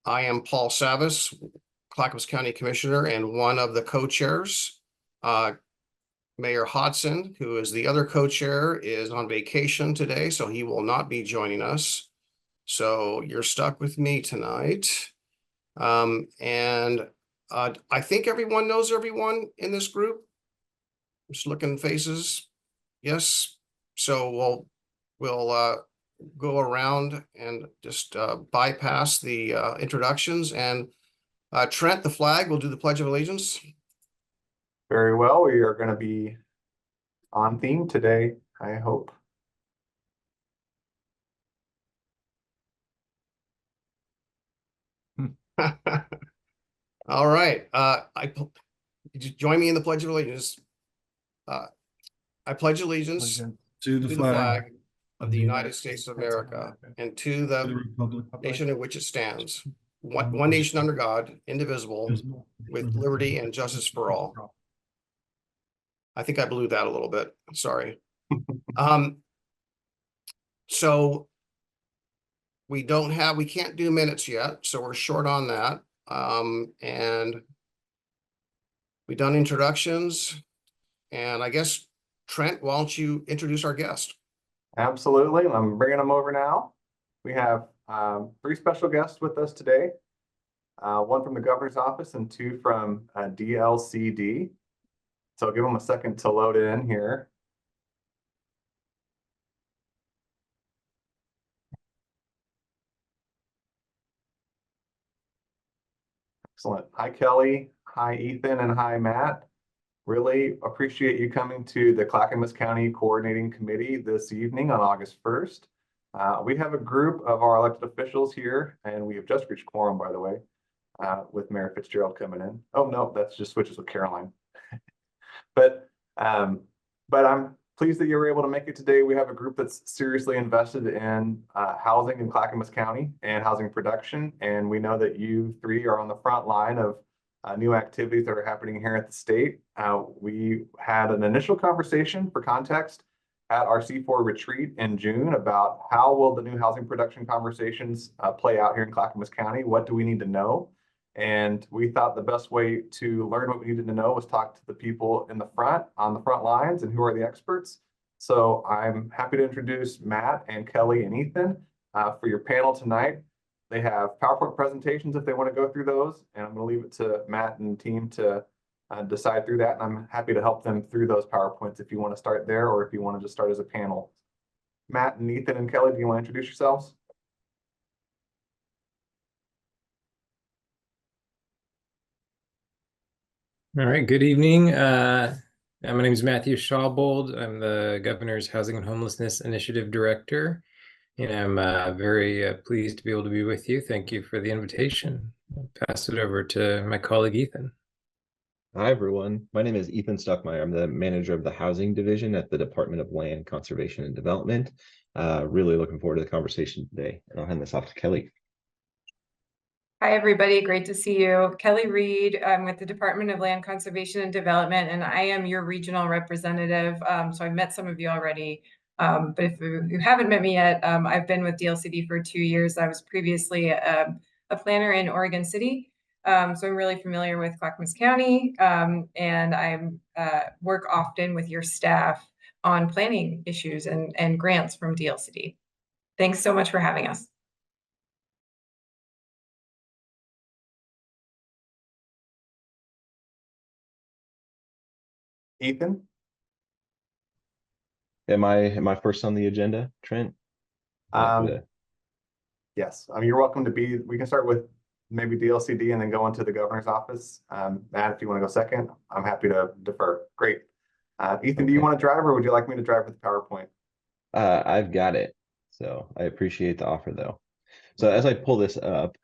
I am Paul Savas, Clackamas County Commissioner and one of the co-chairs. Mayor Hodson, who is the other co-chair, is on vacation today, so he will not be joining us. So you're stuck with me tonight. I think everyone knows everyone in this group. Just looking faces. Yes. So we'll go around and just bypass the introductions, and Trent, the flag, will do the Pledge of Allegiance. Very well. We are going to be on theme today, I hope. All right. Join me in the Pledge of Allegiance. I pledge allegiance to the flag of the United States of America and to the republic nation in which it stands, one nation under God, indivisible, with liberty and justice for all. I think I blew that a little bit. Sorry. So we can't do minutes yet, so we're short on that. And we've done introductions, and I guess, Trent, why don't you introduce our guest? Absolutely. I'm bringing them over now. We have 3 special guests with us today. One from the governor's office and 2 from DLCD. So I'll give them a second to load in here. Excellent. Hi, Kelly. Hi, Ethan, and hi, Matt. Really appreciate you coming to the Clackamas County Coordinating Committee this evening on August 1st. We have a group of our elected officials here, and we have just reached quorum, by the way, with Mayor Fitzgerald coming in. Oh, no, that's just switches with Caroline. But I'm pleased that you were able to make it today. We have a group that's seriously invested in housing in Clackamas County and housing production. And we know that you 3 are on the front line of new activities that are happening here at the state. We had an initial conversation, for context, at our C4 retreat in June about how will the new housing production conversations play out here in Clackamas County? What do we need to know? And we thought the best way to learn what we needed to know was talk to the people in the front, on the front lines, and who are the experts. So I'm happy to introduce Matt and Kelly and Ethan for your panel tonight. They have PowerPoint presentations if they want to go through those, and I'm going to leave it to Matt and team to decide through that. And I'm happy to help them through those PowerPoints if you want to start there or if you want to just start as a panel. Matt and Ethan and Kelly, do you want to introduce yourselves? All right, good evening. My name is Matthew Shawbold. I'm the Governor's Housing and Homelessness Initiative Director, and I'm very pleased to be able to be with you. Thank you for the invitation. I'll pass it over to my colleague, Ethan. Hi, everyone. My name is Ethan Stuckmeyer. I'm the manager of the Housing Division at the Department of Land, Conservation, and Development. Really looking forward to the conversation today. And I'll hand this off to Kelly. Hi, everybody. Great to see you. Kelly Reed. I'm with the Department of Land Conservation and Development, and I am your regional representative. So I've met some of you already, but if you haven't met me yet, I've been with DLCD for 2 years. I was previously a planner in Oregon City. So I'm really familiar with Clackamas County, and I work often with your staff on planning issues and grants from DLCD. Thanks so much for having us. Ethan? Am I first on the agenda, Trent? Yes. You're welcome to be. We can start with maybe DLCD and then go into the governor's office. Matt, if you want to go second, I'm happy to defer. Great. Ethan, do you want to drive, or would you like me to drive with PowerPoint? I've got it. So I appreciate the offer, though. So as I pull this up,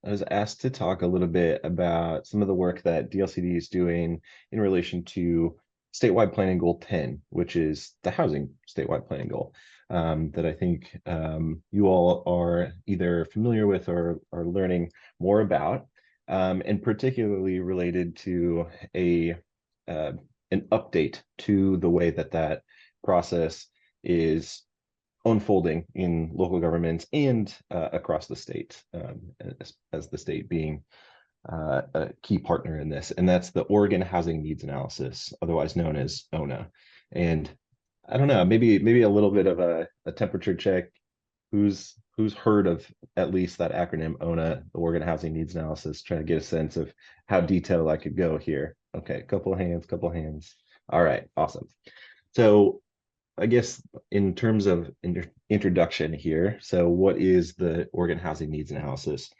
I was asked to talk a little bit about some of the work that DLCD is doing in relation to statewide planning goal 10, which is the housing statewide planning goal that I think you all are either familiar with or are learning more about, and particularly related to an update to the way that process is unfolding in local governments and across the state, as the state being a key partner in this, and that's the Oregon Housing Needs Analysis, otherwise known as ONA. And I don't know, maybe a little bit of a temperature check. Who's heard of at least that acronym ONA, the Oregon Housing Needs Analysis, trying to get a sense of how detailed I could go here. Okay, couple hands. All right, awesome. So I guess in terms of introduction here, so what is the Oregon Housing Needs Analysis?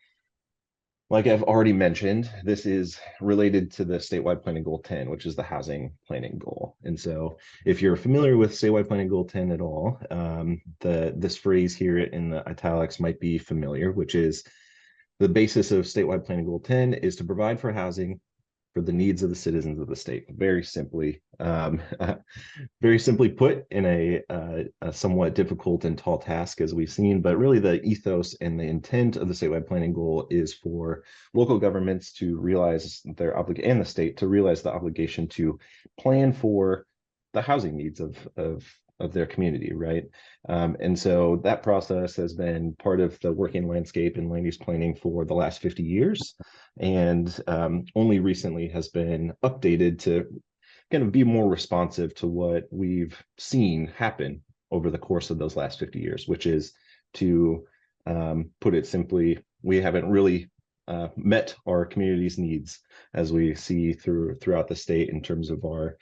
Like I've already mentioned, this is related to the statewide planning goal 10, which is the housing planning goal. And so if you're familiar with statewide planning goal 10 at all, this phrase here in the italics might be familiar, which is the basis of statewide planning goal 10 is to provide for housing for the needs of the citizens of the state. Very simply put, in a somewhat difficult and tall task, as we've seen, but really the ethos and the intent of the statewide planning goal is for local governments to realize their obligation, and the state to realize the obligation to plan for the housing needs of their community, right? And so that process has been part of the working landscape in land use planning for the last 50 years, and only recently has been updated to kind of be more responsive to what we've seen happen over the course of those last 50 years, which is, to put it simply, we haven't really met our community's needs as we see throughout the state in terms of our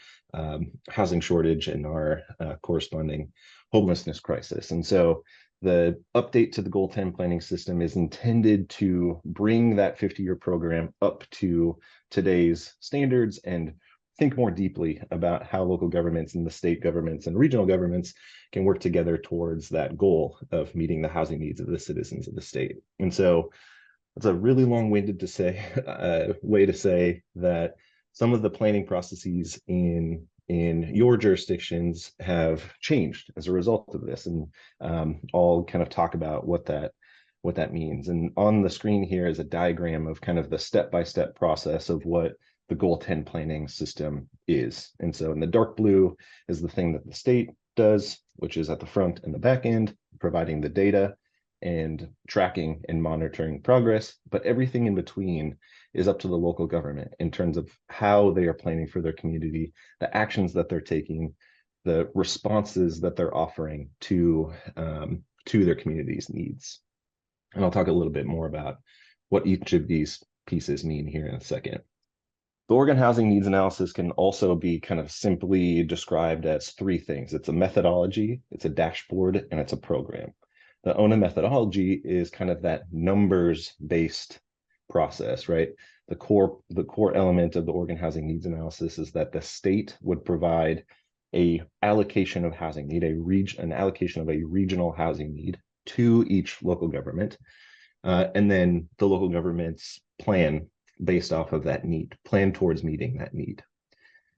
housing shortage and our corresponding homelessness crisis. And so the update to the Goal 10 planning system is intended to bring that 50-year program up to today's standards and think more deeply about how local governments and the state governments and regional governments can work together towards that goal of meeting the housing needs of the citizens of the state. And so it's a really long-winded way to say that some of the planning processes in your jurisdictions have changed as a result of this, and I'll kind of talk about what that means. And on the screen here is a diagram of kind of the step-by-step process of what the Goal 10 planning system is. And so in the dark blue is the thing that the state does, which is at the front and the back end, providing the data and tracking and monitoring progress, but everything in between is up to the local government in terms of how they are planning for their community, the actions that they're taking, the responses that they're offering to their community's needs. And I'll talk a little bit more about what each of these pieces mean here in a second. The Oregon Housing Needs Analysis can also be kind of simply described as three things. It's a methodology, it's a dashboard, and it's a program. The ONA methodology is kind of that numbers-based process, right? The core element of the Oregon Housing Needs Analysis is that the state would provide a allocation of housing need, an allocation of a regional housing need to each local government, and then the local governments plan based off of that need, plan towards meeting that need.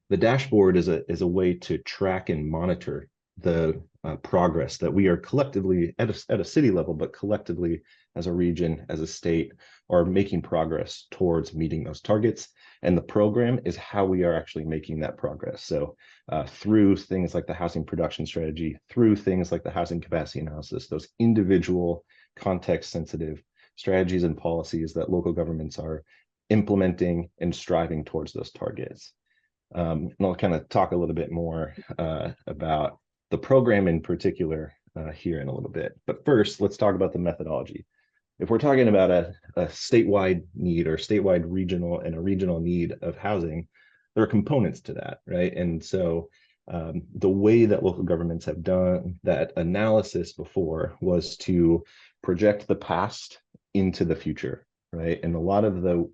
The dashboard is a way to track and monitor the progress that we are collectively at a city level, but collectively as a region, as a state, are making progress towards meeting those targets. And the program is how we are actually making that progress. So through things like the housing production strategy, through things like the housing capacity analysis, those individual context sensitive strategies and policies that local governments are implementing and striving towards those targets. And I'll kind of talk a little bit more about the program in particular here in a little bit. But first, let's talk about the methodology. If we're talking about a statewide need or statewide regional and a regional need of housing, there are components to that, right? And so the way that local governments have done that analysis before was to project the past into the future, right? And a lot of the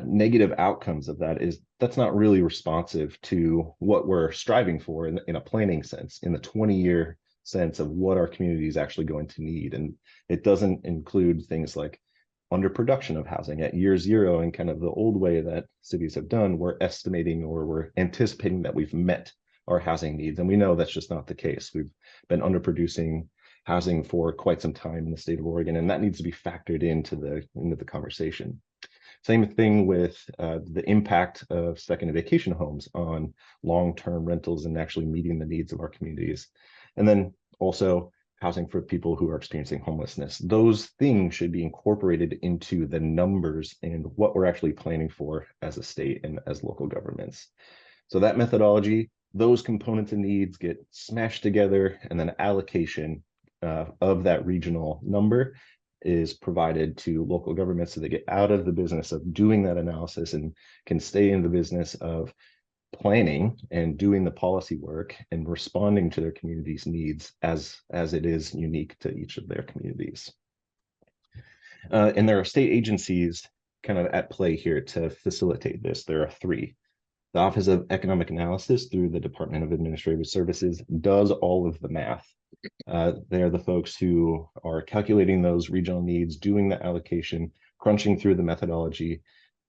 negative outcomes of that is that's not really responsive to what we're striving for in a planning sense, in the 20-year sense of what our community is actually going to need. And it doesn't include things like underproduction of housing at year zero, and kind of the old way that cities have done, we're estimating or we're anticipating that we've met our housing needs. And we know that's just not the case. We've been underproducing housing for quite some time in the state of Oregon, and that needs to be factored into the conversation. Same thing with the impact of second and vacation homes on long-term rentals and actually meeting the needs of our communities. And then Also, housing for people who are experiencing homelessness. Those things should be incorporated into the numbers and what we're actually planning for as a state and as local governments. So that methodology, those components and needs get smashed together, and then allocation of that regional number is provided to local governments so they get out of the business of doing that analysis and can stay in the business of planning and doing the policy work and responding to their community's needs as it is unique to each of their communities. And there are state agencies kind of at play here to facilitate this. There are three. The Office of Economic Analysis through the Department of Administrative Services does all of the math. They're the folks who are calculating those regional needs, doing the allocation, crunching through the methodology,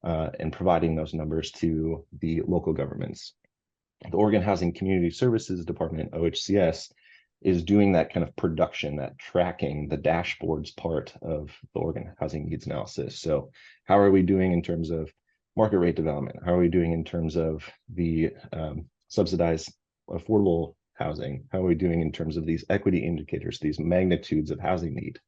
and providing those numbers to the local governments. The Oregon Housing Community Services Department, OHCS, is doing that kind of production, that tracking, the dashboards part of the Oregon Housing Needs Analysis. So how are we doing in terms of market rate development? How are we doing in terms of the subsidized affordable housing? How are we doing in terms of these equity indicators, these magnitudes of housing need?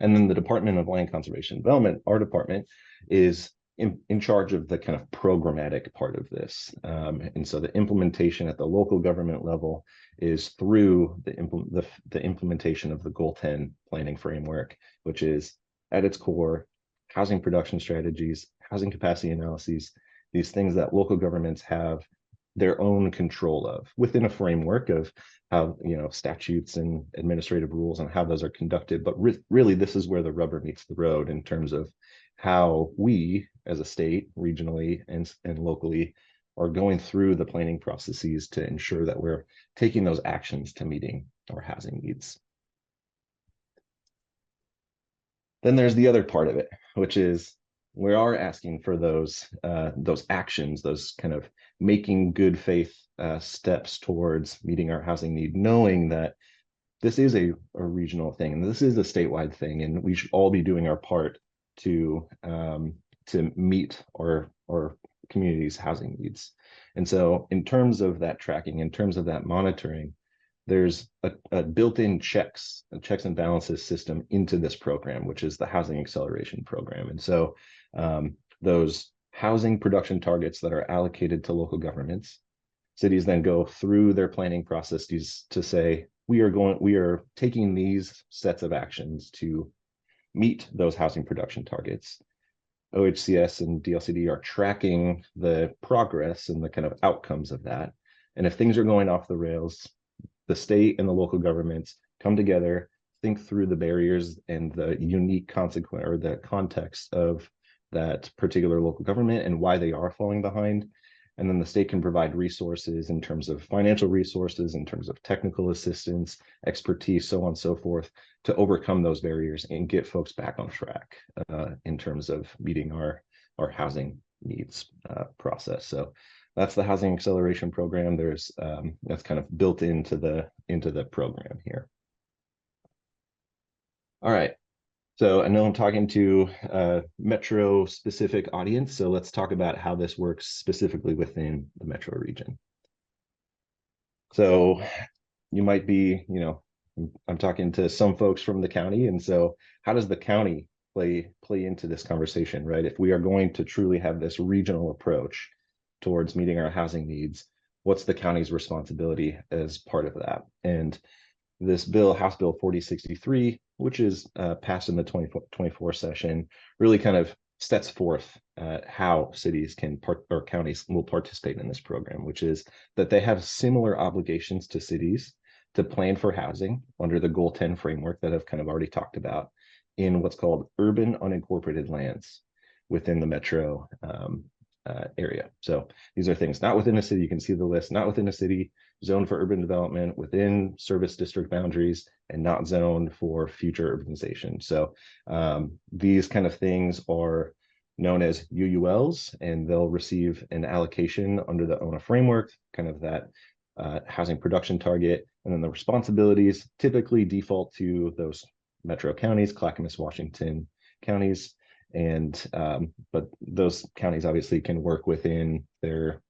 And then the Department of Land Conservation and Development, our department, is in charge of the kind of programmatic part of this. And so the implementation at the local government level is through the implementation of the Goal 10 planning framework, which is at its core, housing production strategies, housing capacity analyses, these things that local governments have their own control of within a framework of how, statutes and administrative rules and how those are conducted. But really, this is where the rubber meets the road in terms of how we as a state, regionally and locally, are going through the planning processes to ensure that we're taking those actions to meeting our housing needs. Then there's the other part of it, which is we are asking for those actions, those kind of making good faith steps towards meeting our housing need, knowing that this is a regional thing and this is a statewide thing, and we should all be doing our part to meet our community's housing needs. And so in terms of that tracking, in terms of that monitoring, there's a built-in checks and balances system into this program, which is the Housing Acceleration Program. And so those housing production targets that are allocated to local governments, cities then go through their planning processes to say, we are taking these sets of actions to meet those housing production targets. OHCS and DLCD are tracking the progress and the kind of outcomes of that. And if things are going off the rails, the state and the local governments come together, think through the barriers and the unique consequence or the context of that particular local government and why they are falling behind. And then the state can provide resources in terms of financial resources, in terms of technical assistance, expertise, so on and so forth, to overcome those barriers and get folks back on track in terms of meeting our housing needs process. So that's the Housing Acceleration Program. There's that's kind of built into the program here. All right. So I know I'm talking to a Metro specific audience, so let's talk about how this works specifically within the Metro region. So you might be, I'm talking to some folks from the county, and so how does the county play into this conversation, right? If we are going to truly have this regional approach towards meeting our housing needs, what's the county's responsibility as part of that? And this bill, House Bill 4063, which is passed in the 2024 session, really kind of sets forth how cities or counties will participate in this program, which is that they have similar obligations to cities to plan for housing under the Goal 10 framework that I've kind of already talked about in what's called urban unincorporated lands within the metro area. So these are things not within a city. You can see the list, not within a city, zoned for urban development, within service district boundaries, and not zoned for future urbanization. So these kind of things are known as UULs, and they'll receive an allocation under the ONA framework, kind of that housing production target. And then the responsibilities typically default to those metro counties, Clackamas, Washington counties. And but those counties obviously can work within their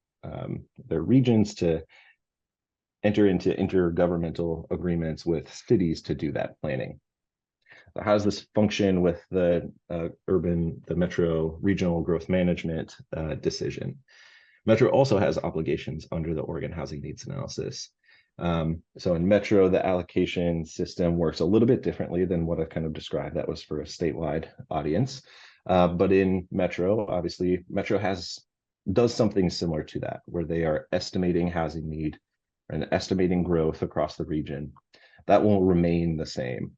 regions to enter into intergovernmental agreements with cities to do that planning. So how does this function with the metro regional growth management decision? Metro also has obligations under the Oregon Housing Needs Analysis. So in Metro, the allocation system works a little bit differently than what I've kind of described. That was for a statewide audience. But in Metro, obviously, Metro does something similar to that, where they are estimating housing need and estimating growth across the region. That will remain the same.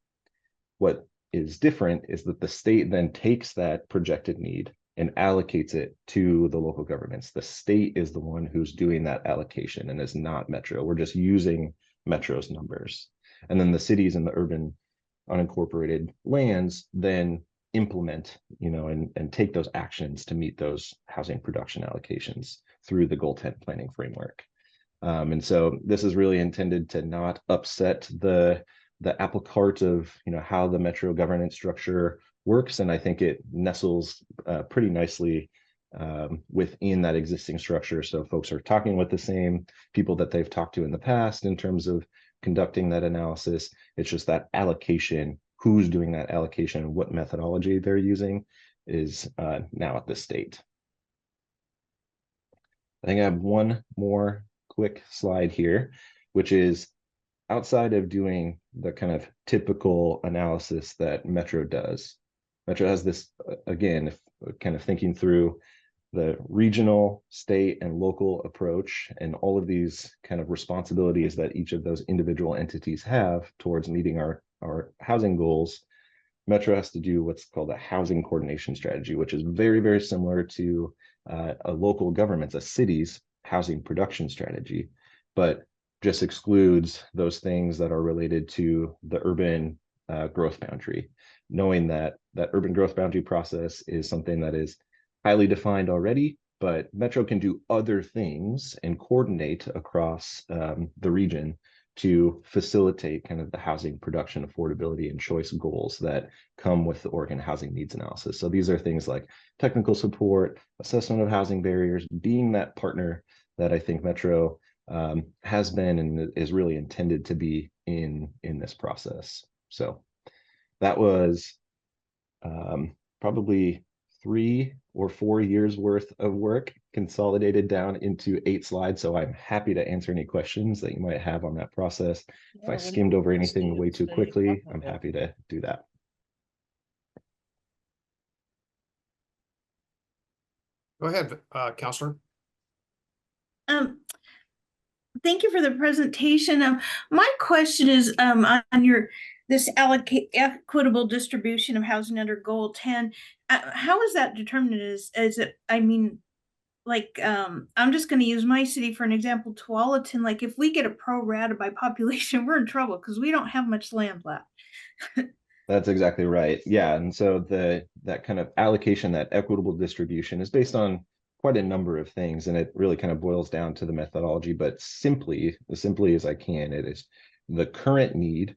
What is different is that the state then takes that projected need and allocates it to the local governments. The state is the one who's doing that allocation and is not Metro. We're just using Metro's numbers. And then the cities and the urban unincorporated lands then implement, and take those actions to meet those housing production allocations through the Goal 10 planning framework. And so this is really intended to not upset the apple cart of how the Metro governance structure works, and I think it nestles pretty nicely within that existing structure. So folks are talking with the same people that they've talked to in the past in terms of conducting that analysis. It's just that allocation, who's doing that allocation, and what methodology they're using is now at the state. I think I have one more quick slide here, which is outside of doing the kind of typical analysis that Metro does. Metro has this, again, kind of thinking through the regional, state, and local approach, and all of these kind of responsibilities that each of those individual entities have towards meeting our housing goals. Metro has to do what's called a housing coordination strategy, which is very, very similar to a local government's, a city's housing production strategy, but just excludes those things that are related to the urban growth boundary, knowing that that urban growth boundary process is something that is highly defined already, but Metro can do other things and coordinate across the region to facilitate kind of the housing production, affordability, and choice goals that come with the Oregon Housing Needs Analysis. So these are things like technical support, assessment of housing barriers, being that partner that I think Metro has been and is really intended to be in this process. So that was probably 3 or 4 years worth of work consolidated down into 8 slides. So I'm happy to answer any questions that you might have on that process. If I skimmed over anything way too quickly, I'm happy to do that. Go ahead, Counselor. Thank you for the presentation. My question is on this equitable distribution of housing under Goal 10. How is that determined? Is it? I mean, like I'm just going to use my city for an example, Tualatin. Like if we get a pro rata by population, we're in trouble because we don't have much land left. That's exactly right. Yeah, and so that kind of allocation, that equitable distribution, is based on quite a number of things, and it really kind of boils down to the methodology. But as simply as I can, it is the current need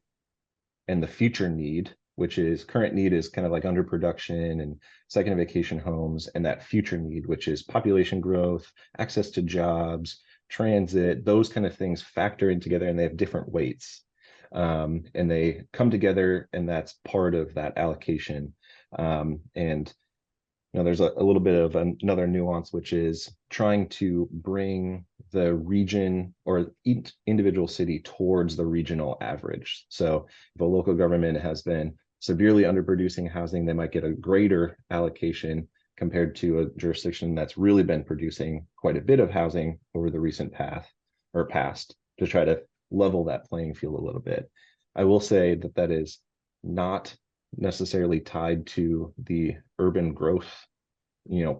and the future need, which is current need is kind of like underproduction and second vacation homes, and that future need, which is population growth, access to jobs, transit, those kind of things factor in together, and they have different weights. And they come together, and that's part of that allocation. And there's a little bit of another nuance, which is trying to bring the region or each individual city towards the regional average. So if a local government has been severely underproducing housing, they might get a greater allocation compared to a jurisdiction that's really been producing quite a bit of housing over the recent past, to try to level that playing field a little bit. I will say that is not necessarily tied to the urban growth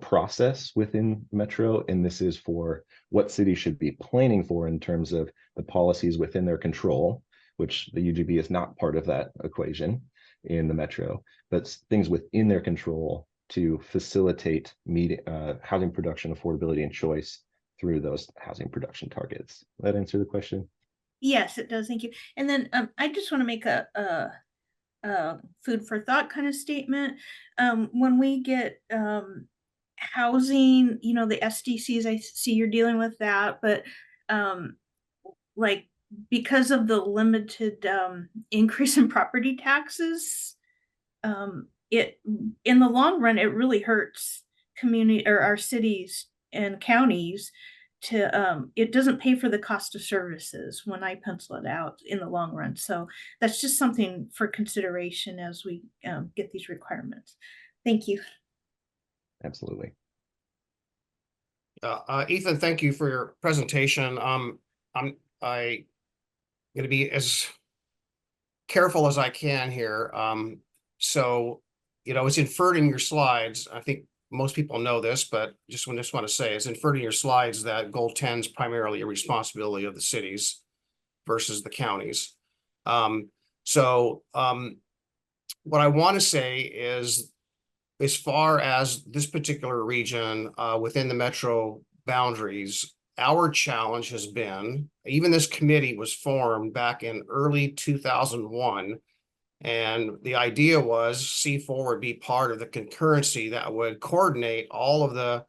process within Metro, and this is for what cities should be planning for in terms of the policies within their control, which the UGB is not part of that equation in the Metro, but things within their control to facilitate housing production, affordability, and choice through those housing production targets. Does that answer the question? Yes, it does. Thank you. And then I just want to make a food for thought kind of statement. When we get housing, the SDCs, I see you're dealing with that, but like because of the limited increase in property taxes, it in the long run it really hurts community or our cities and counties to it doesn't pay for the cost of services when I pencil it out in the long run. So that's just something for consideration as we get these requirements. Thank you. Absolutely. Ethan, thank you for your presentation. I'm going to be as careful as I can here. So, it's inferred in your slides. I think most people know this, but just want to say it's inferred in your slides that goal 10 is primarily a responsibility of the cities versus the counties. What I want to say is, as far as this particular region within the metro boundaries, our challenge has been, even this committee was formed back in early 2001. And the idea was C4 would be part of the concurrency that would coordinate all of the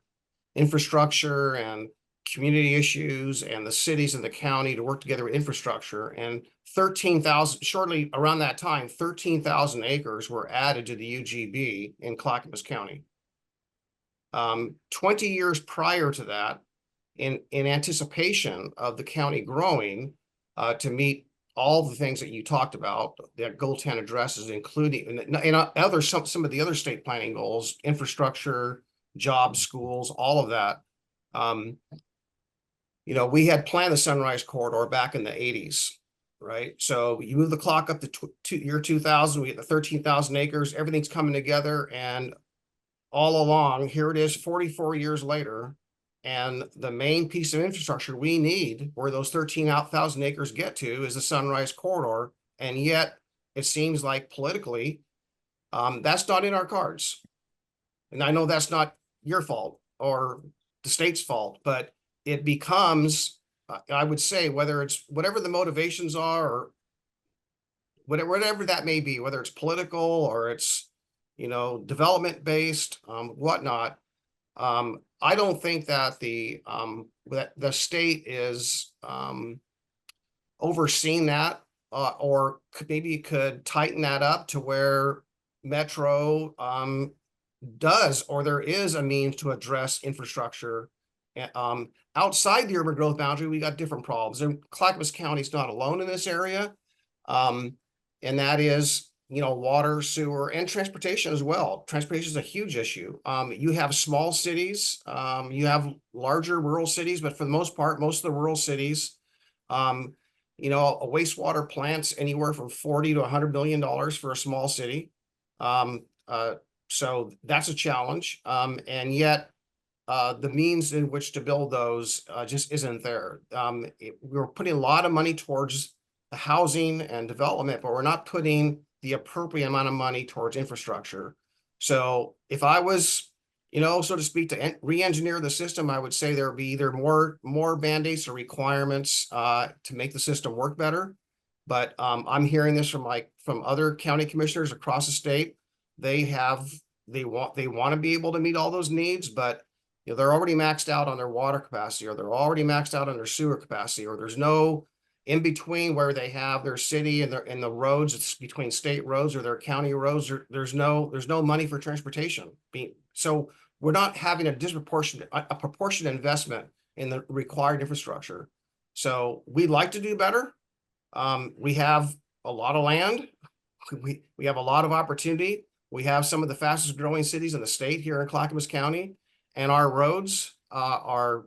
infrastructure and community issues and the cities and the county to work together with infrastructure. And 13,000, shortly around that time, 13,000 acres were added to the UGB in Clackamas County. 20 years prior to that, in anticipation of the county growing to meet all the things that you talked about that goal 10 addresses, including some of the other state planning goals, infrastructure, jobs, schools, all of that. We had planned the Sunrise Corridor back in the 80s, right? So you move the clock up to year 2000, we get the 13,000 acres, everything's coming together, and all along, here it is 44 years later, and the main piece of infrastructure we need where those 13,000 acres get to is the Sunrise Corridor. And yet it seems like politically, that's not in our cards. And I know that's not your fault or the state's fault, but it becomes, I would say, whether it's whatever the motivations are or whatever that may be, whether it's political or it's, development based, whatnot. I don't think that the state is overseeing that, or maybe could tighten that up to where Metro does, or there is a means to address infrastructure. Outside the urban growth boundary, we got different problems. And Clackamas County is not alone in this area, and that is, water, sewer, and transportation as well. Transportation is a huge issue. You have small cities, you have larger rural cities, but for the most part, most of the rural cities, a wastewater plant's anywhere from $40 to $100 million for a small city. So that's a challenge. And yet, the means in which to build those just isn't there. We're putting a lot of money towards the housing and development, but we're not putting the appropriate amount of money towards infrastructure. So if I was, so to speak, to re-engineer the system, I would say there would be either more mandates or requirements to make the system work better. But I'm hearing this from other county commissioners across the state. They want to be able to meet all those needs, but they're already maxed out on their water capacity, or they're already maxed out on their sewer capacity, or there's no in between where they have their city and the roads. It's between state roads or their county roads. There's no money for transportation. So we're not having a proportionate investment in the required infrastructure. So we'd like to do better. We have a lot of land. We have a lot of opportunity. We have some of the fastest growing cities in the state here in Clackamas County, and our roads are,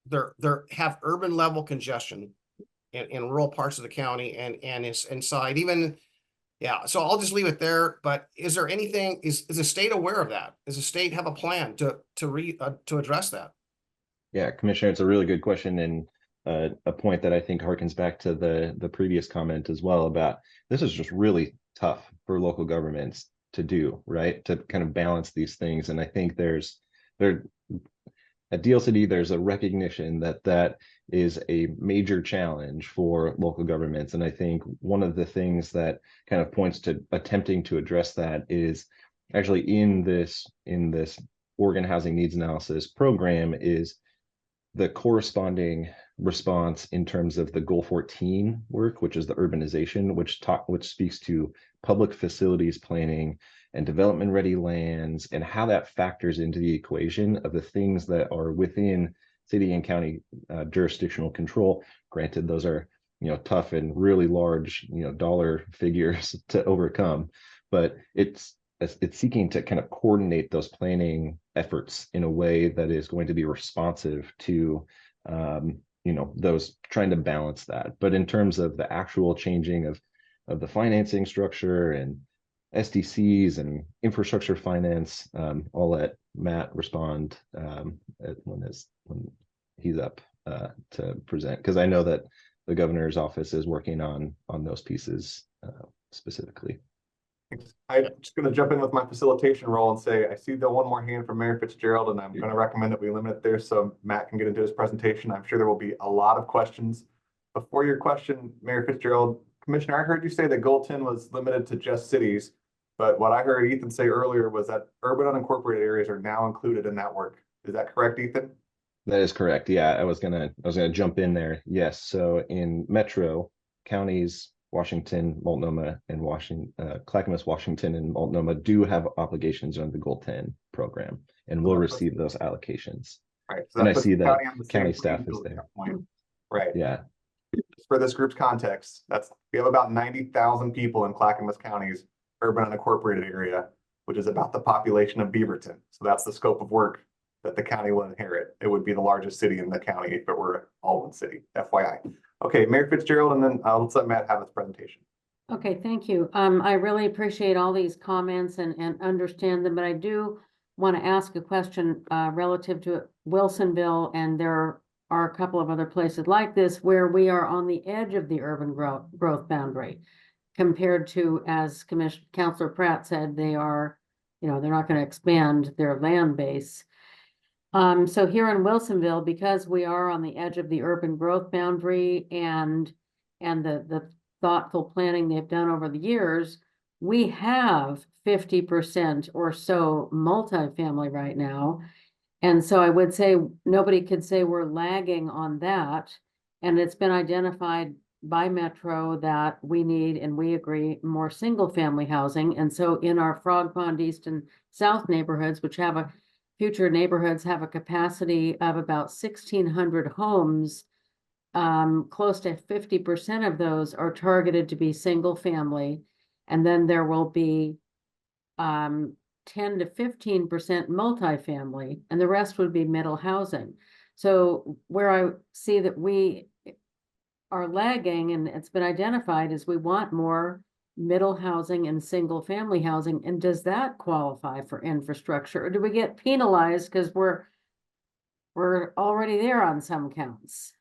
they're have urban level congestion in rural parts of the county and it's inside even. Yeah, so I'll just leave it there. But is there anything, is the state aware of that? Does the state have a plan to address that? Yeah, Commissioner, it's a really good question, and a point that I think harkens back to the previous comment as well about this is just really tough for local governments to do, right? To kind of balance these things. And I think at DLCD, there's a recognition that is a major challenge for local governments. And I think one of the things that kind of points to attempting to address that is actually in this Oregon Housing Needs Analysis program is the corresponding response in terms of the goal 14 work, which is the urbanization, which speaks to public facilities planning and development ready lands, and how that factors into the equation of the things that are within city and county jurisdictional control. Granted, those are, you know, tough and really large, you know, dollar figures to overcome, but it's seeking to kind of coordinate those planning efforts in a way that is going to be responsive to, you know, those trying to balance that. But in terms of the actual changing of the financing structure and SDCs and infrastructure finance, I'll let Matt respond when he's up to present, because I know that the governor's office is working on those pieces specifically. I'm just going to jump in with my facilitation role and say, I see the one more hand from Mayor Fitzgerald, and I'm going to recommend that we limit it there so Matt can get into his presentation. I'm sure there will be a lot of questions. Before your question, Mayor Fitzgerald, Commissioner, I heard you say that goal 10 was limited to just cities, but what I heard Ethan say earlier was that urban unincorporated areas are now included in that work. Is that correct, Ethan? That is correct. Yeah, I was gonna jump in there. Yes. So in metro counties, Washington, Multnomah, and Clackamas, Washington, and Multnomah do have obligations under the Goal 10 program, and will receive those allocations. Right. So And I puts see the that on the county same staff playing is field at there. that point. Right. Yeah. Just for this group's context, we have about 90,000 people in Clackamas County's urban unincorporated area, which is about the population of Beaverton. So that's the scope of work that the county will inherit. It would be the largest city in the county if it were all one city, FYI. Okay, Mayor Fitzgerald, and then let's let Matt have his presentation. Okay, thank you. I really appreciate all these comments and understand them, but I do want to ask a question relative to Wilsonville, and there are a couple of other places like this where we are on the edge of the urban growth boundary compared to, as Councilor Pratt said, they are, you know, they're not going to expand their land base. So here in Wilsonville, because we are on the edge of the urban growth boundary and the thoughtful planning they've done over the years, we have 50% or so multifamily right now. And so I would say nobody could say we're lagging on that. And it's been identified by Metro that we need, and we agree, more single family housing. And so in our Frog Pond East and South neighborhoods, which have future neighborhoods have a capacity of about 1,600 homes, close to 50% of those are targeted to be single family. And then there will be 10 to 15% multifamily, and the rest would be middle housing. So where I see that we are lagging, and it's been identified, is we want more middle housing and single family housing. And does that qualify for infrastructure, or do we get penalized because we're already there on some counts?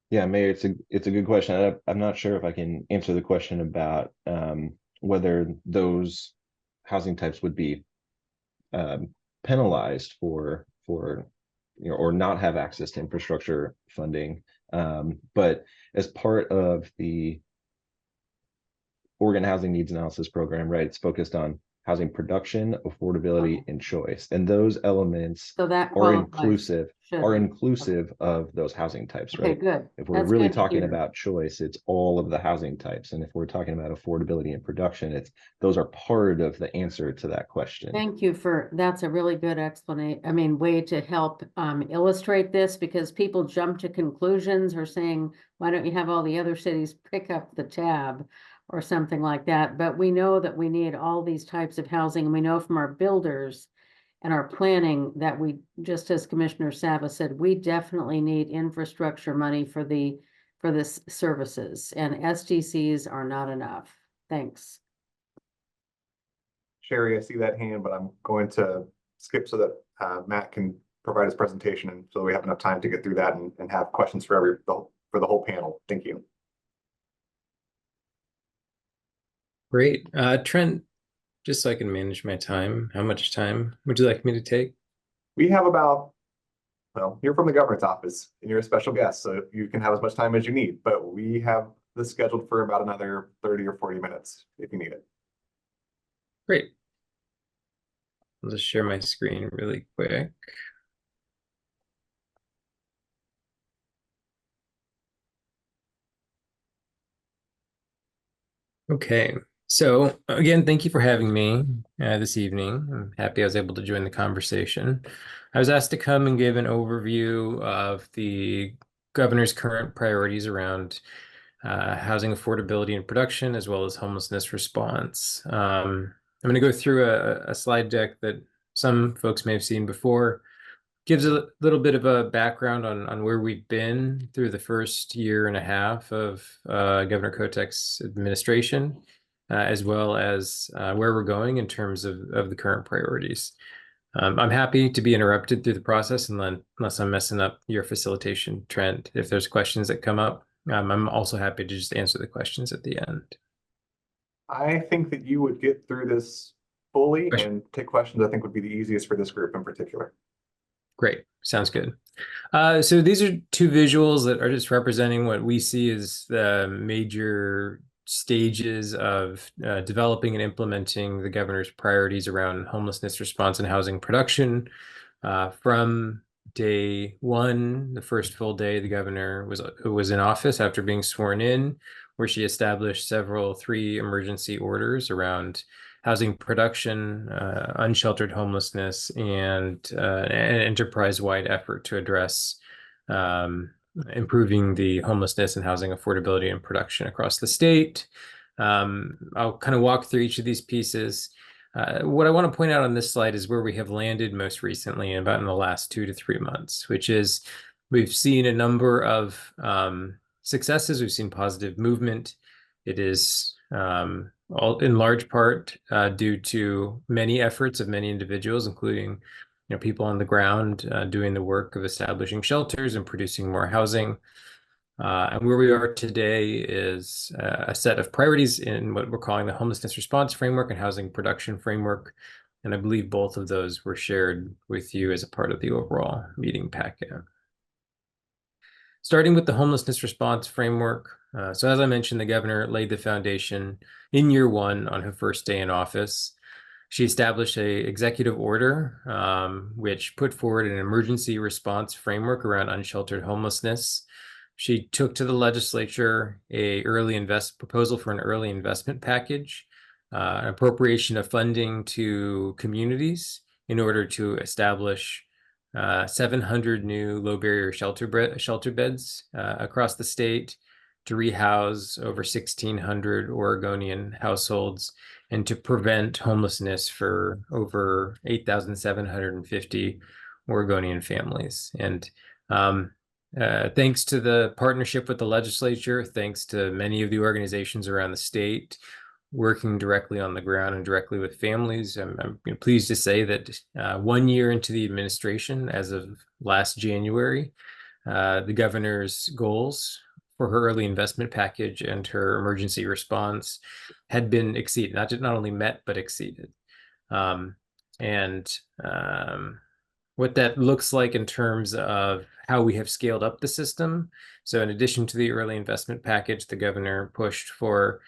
Yeah, Mayor, it's a good question. I'm not sure if I can answer the question about whether those housing types would be penalized for you know, or not have access to infrastructure funding. But as part of the Oregon Housing Needs Analysis Program, right, it's focused on housing production, affordability, and choice. And those elements So that are qualifies, inclusive of those housing types, okay, right? good. If we're That's really good to talking hear. about choice, it's all of the housing types. And if we're talking about affordability and production, those are part of the answer to that question. Thank you that's a really good explanation. I mean, way to help illustrate this, because people jump to conclusions or saying, why don't you have all the other cities pick up the tab or something like that? But we know that we need all these types of housing, and we know from our builders and our planning that we, just as Commissioner Sava said, we definitely need infrastructure money for this services, and SDCs are not enough. Thanks. Sherry, I see that hand, but I'm going to skip so that Matt can provide his presentation, and so we have enough time to get through that and have questions for the whole panel. Thank you. Great. Trent, just so I can manage my time, how much time would you like me to take? We have about, well, you're from the governor's office and you're a special guest, so you can have as much time as you need, but we have this scheduled for about another 30 or 40 minutes if you need it. Great. I'll just share my screen really quick. Okay, so again, thank you for having me this evening. I'm happy I was able to join the conversation. I was asked to come and give an overview of the governor's current priorities around housing affordability and production, as well as homelessness response. I'm going to go through a slide deck that some folks may have seen before. Gives a little bit of a background on where we've been through the first year and a half of Governor Kotek's administration, as well as where we're going in terms of the current priorities. I'm happy to be interrupted through the process unless I'm messing up your facilitation trend. If there's questions that come up, I'm also happy to just answer the questions at the end. I think that you would get through this fully Question. and take questions I think would be the easiest for this group in particular. Great, sounds good. So these are two visuals that are just representing what we see as the major stages of developing and implementing the governor's priorities around homelessness response and housing production. From day one, the first full day the governor was in office after being sworn in, where she established three emergency orders around housing production, unsheltered homelessness, and an enterprise-wide effort to address improving the homelessness and housing affordability and production across the state. I'll kind of walk through each of these pieces. What I want to point out on this slide is where we have landed most recently, about in the last 2 to 3 months, which is we've seen a number of successes. We've seen positive movement. It is all in large part due to many efforts of many individuals, including people on the ground doing the work of establishing shelters and producing more housing. And where we are today is a set of priorities in what we're calling the homelessness response framework and housing production framework. And I believe both of those were shared with you as a part of the overall meeting packet. Starting with the homelessness response framework. So as I mentioned, the governor laid the foundation in year one on her first day in office. She established an executive order, which put forward an emergency response framework around unsheltered homelessness. She took to the legislature a proposal for an early investment package, appropriation of funding to communities in order to establish 700 new low barrier shelter beds across the state to rehouse over 1,600 Oregonian households and to prevent homelessness for over 8,750 Oregonian families. And thanks to the partnership with the legislature, thanks to many of the organizations around the state working directly on the ground and directly with families, I'm pleased to say that 1 year into the administration, as of last January, the governor's goals for her early investment package and her emergency response had been exceeded, not only met, but exceeded. What that looks like in terms of how we have scaled up the system. So in addition to the early investment package, the governor pushed for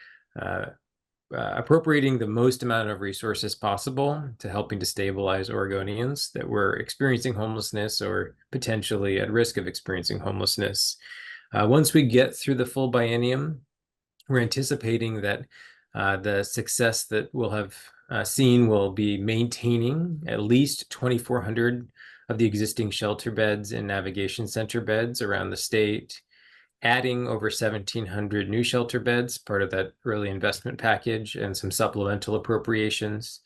appropriating the most amount of resources possible to helping to stabilize Oregonians that were experiencing homelessness or potentially at risk of experiencing homelessness. Once we get through the full biennium, we're anticipating that the success that we'll have seen will be maintaining at least 2,400 of the existing shelter beds and navigation center beds around the state, adding over 1,700 new shelter beds, part of that early investment package, and some supplemental appropriations.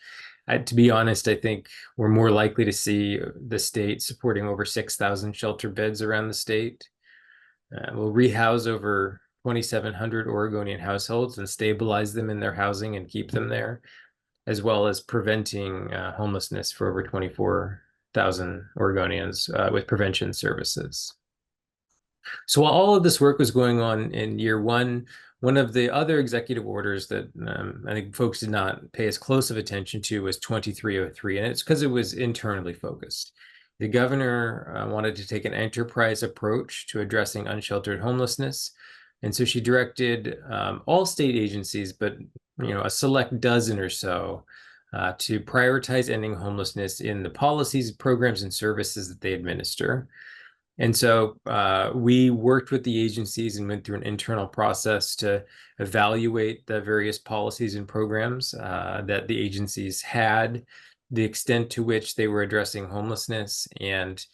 To be honest, I think we're more likely to see the state supporting over 6,000 shelter beds around the state. We'll rehouse over 2,700 Oregonian households and stabilize them in their housing and keep them there, as well as preventing homelessness for over 24,000 Oregonians with prevention services. So while all of this work was going on in year one of the other executive orders that I think folks did not pay as close of attention to was 2303, and it's because it was internally focused. The governor wanted to take an enterprise approach to addressing unsheltered homelessness. And so she directed all state agencies, but a select dozen or so, to prioritize ending homelessness in the policies, programs, and services that they administer. And so we worked with the agencies and went through an internal process to evaluate the various policies and programs that the agencies had, the extent to which they were addressing homelessness, and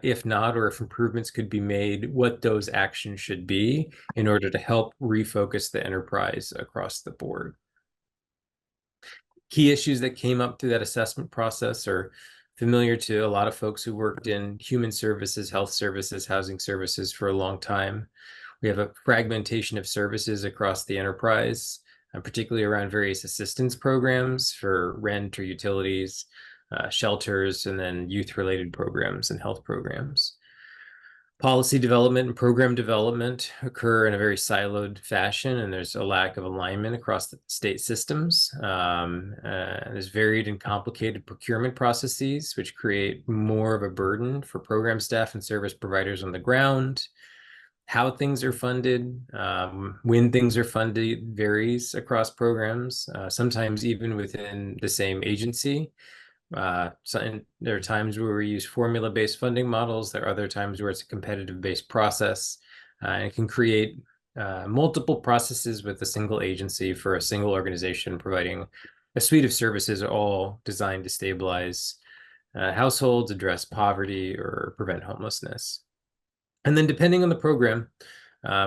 if not, or if improvements could be made, what those actions should be in order to help refocus the enterprise across the board. Key issues that came up through that assessment process are familiar to a lot of folks who worked in human services, health services, housing services for a long time. We have a fragmentation of services across the enterprise, particularly around various assistance programs for rent or utilities, shelters, and then youth-related programs and health programs. Policy development and program development occur in a very siloed fashion, and there's a lack of alignment across the state systems. There's varied and complicated procurement processes, which create more of a burden for program staff and service providers on the ground. How things are funded, when things are funded varies across programs, sometimes even within the same agency. There are times where we use formula-based funding models. There are other times where it's a competitive-based process. And it can create multiple processes with a single agency for a single organization, providing a suite of services all designed to stabilize households, address poverty, or prevent homelessness. And then depending on the program,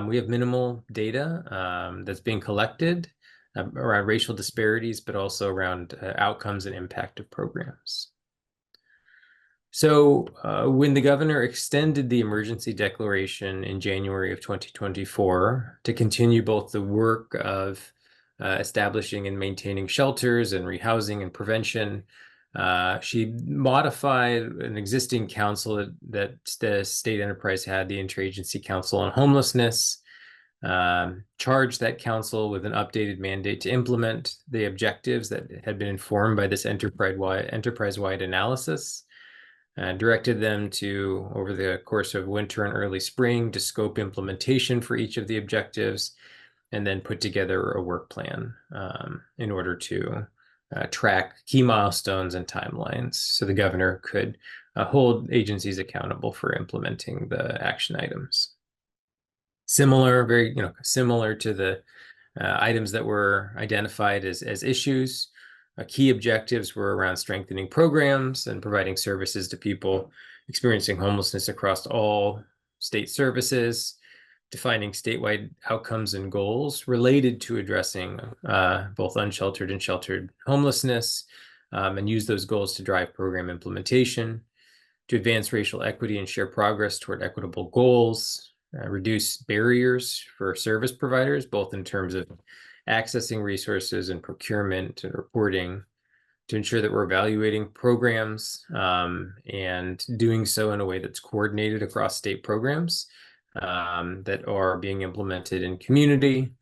we have minimal data that's being collected around racial disparities, but also around outcomes and impact of programs. So when the governor extended the emergency declaration in January of 2024 to continue both the work of establishing and maintaining shelters and rehousing and prevention, she modified an existing council that the state enterprise had, the Interagency Council on Homelessness, charged that council with an updated mandate to implement the objectives that had been informed by this enterprise-wide analysis, directed them to, over the course of winter and early spring, to scope implementation for each of the objectives, and then put together a work plan in order to track key milestones and timelines so the governor could hold agencies accountable for implementing the action items. Similar, very similar to the items that were identified as issues. Key objectives were around strengthening programs and providing services to people experiencing homelessness across all state services, defining statewide outcomes and goals related to addressing both unsheltered and sheltered homelessness, and use those goals to drive program implementation, to advance racial equity and share progress toward equitable goals, reduce barriers for service providers, both in terms of accessing resources and procurement and reporting, to ensure that we're evaluating programs and doing so in a way that's coordinated across state programs that are being implemented in community.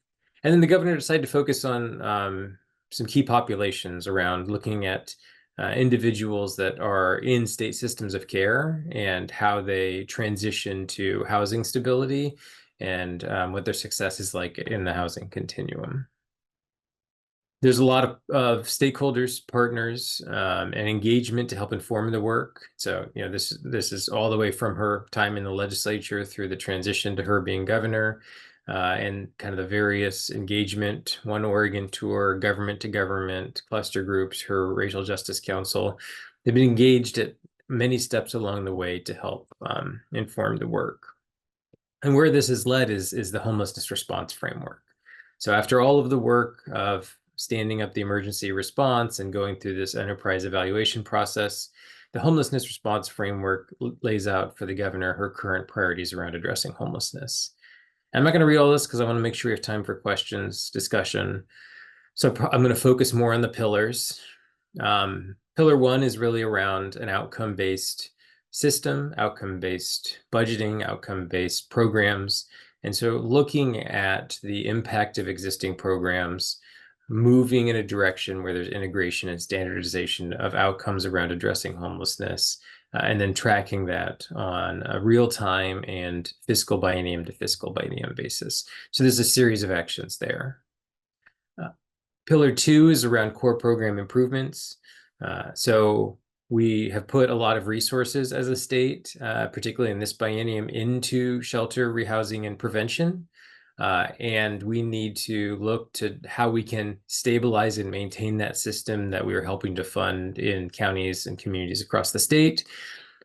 And then the governor decided to focus on some key populations around looking at individuals that are in state systems of care and how they transition to housing stability and what their success is like in the housing continuum. There's a lot of stakeholders, partners, and engagement to help inform the work. So, this is all the way from her time in the legislature through the transition to her being governor, and kind of the various engagement, One Oregon tour, government to government, cluster groups, her Racial Justice Council. They've been engaged at many steps along the way to help inform the work. And where this has led is the homelessness response framework. So after all of the work of standing up the emergency response and going through this enterprise evaluation process, the homelessness response framework lays out for the governor her current priorities around addressing homelessness. I'm not going to read all this because I want to make sure we have time for questions, discussion. So I'm going to focus more on the pillars. Pillar one is really around an outcome-based system, outcome-based budgeting, outcome-based programs. And so looking at the impact of existing programs, moving in a direction where there's integration and standardization of outcomes around addressing homelessness, and then tracking that on a real-time and fiscal biennium to fiscal biennium basis. So there's a series of actions there. Pillar 2 is around core program improvements. So we have put a lot of resources as a state, particularly in this biennium, into shelter, rehousing, and prevention. And we need to look to how we can stabilize and maintain that system that we are helping to fund in counties and communities across the state.